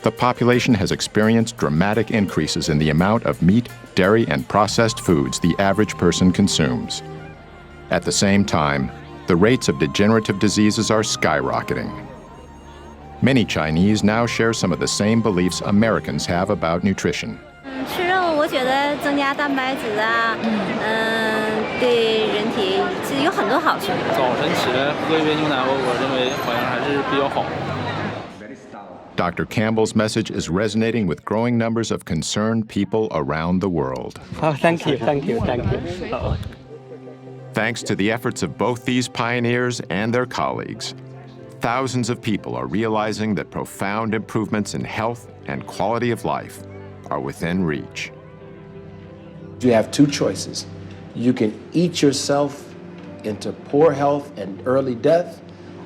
the population has experienced dramatic increases in the amount of meat, dairy, and processed foods the average person consumes. At the same time, the rates of degenerative diseases are skyrocketing. Many Chinese now share some of the same beliefs Americans have about nutrition. 吃肉，我觉得增加蛋白质啊，对人体其实有很多好处。早晨起来喝一杯牛奶，我认为好像还是比较好。Dr. Campbell's message is resonating with growing numbers of concerned people around the world. Oh, thank you. Thanks to the efforts of both these pioneers and their colleagues, thousands of people are realizing that profound improvements in health and quality of life are within reach. You have 2 choices. You can eat yourself into poor health and early death,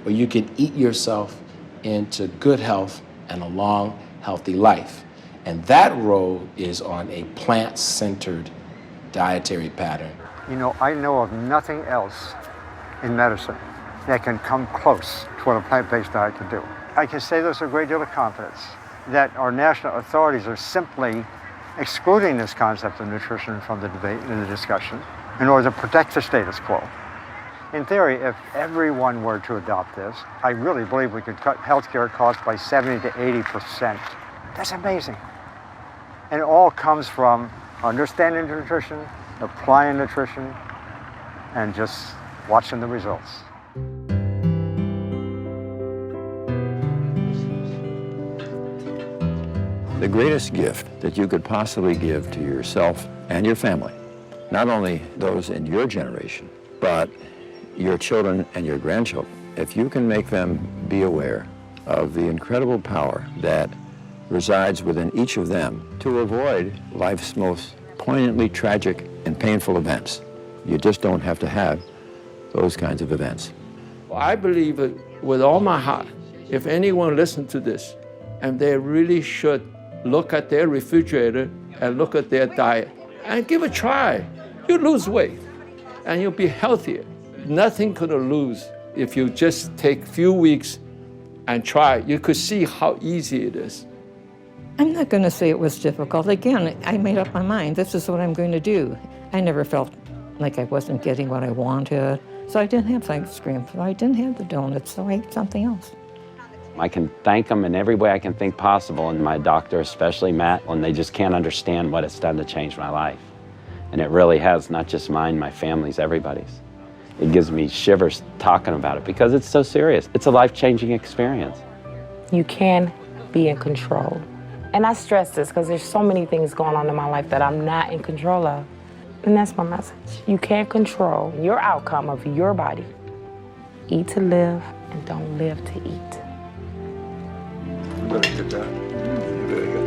or you can eat yourself into good health and a long, healthy life. And that road is on a plant-centered dietary pattern. You know, I know of nothing else in medicine that can come close to what a plant-based diet can do. I can say this with a great deal of confidence, that our national authorities are simply excluding this concept of nutrition from the debate and the discussion in order to protect the status quo. In theory, if everyone were to adopt this, I really believe we could cut healthcare costs by 70 to 80%. That's amazing. And it all comes from understanding nutrition, applying nutrition, and just watching the results. The greatest gift that you could possibly give to yourself and your family, not only those in your generation, but your children and your grandchildren, if you can make them be aware of the incredible power that resides within each of them to avoid life's most poignantly tragic and painful events. You just don't have to have those kinds of events. I believe it with all my heart. If anyone listens to this, and they really should look at their refrigerator and look at their diet and give it a try. You lose weight and you'll be healthier. Nothing could lose if you just take a few weeks and try. You could see how easy it is. I'm not going to say it was difficult. Again, I made up my mind. This is what I'm going to do. I never felt like I wasn't getting what I wanted. So I didn't have ice cream. So I didn't have the donuts. So I ate something else. I can thank them in every way I can think possible, and my doctor, especially Matt, when they just can't understand what it's done to change my life. And it really has, not just mine, my family's, everybody's. It gives me shivers talking about it because it's so serious. It's a life-changing experience. You can be in control. And I stress this because there's so many things going on in my life that I'm not in control of. And that's my message. You can't control your outcome of your body. Eat to live and don't live to eat. Very good. Very good.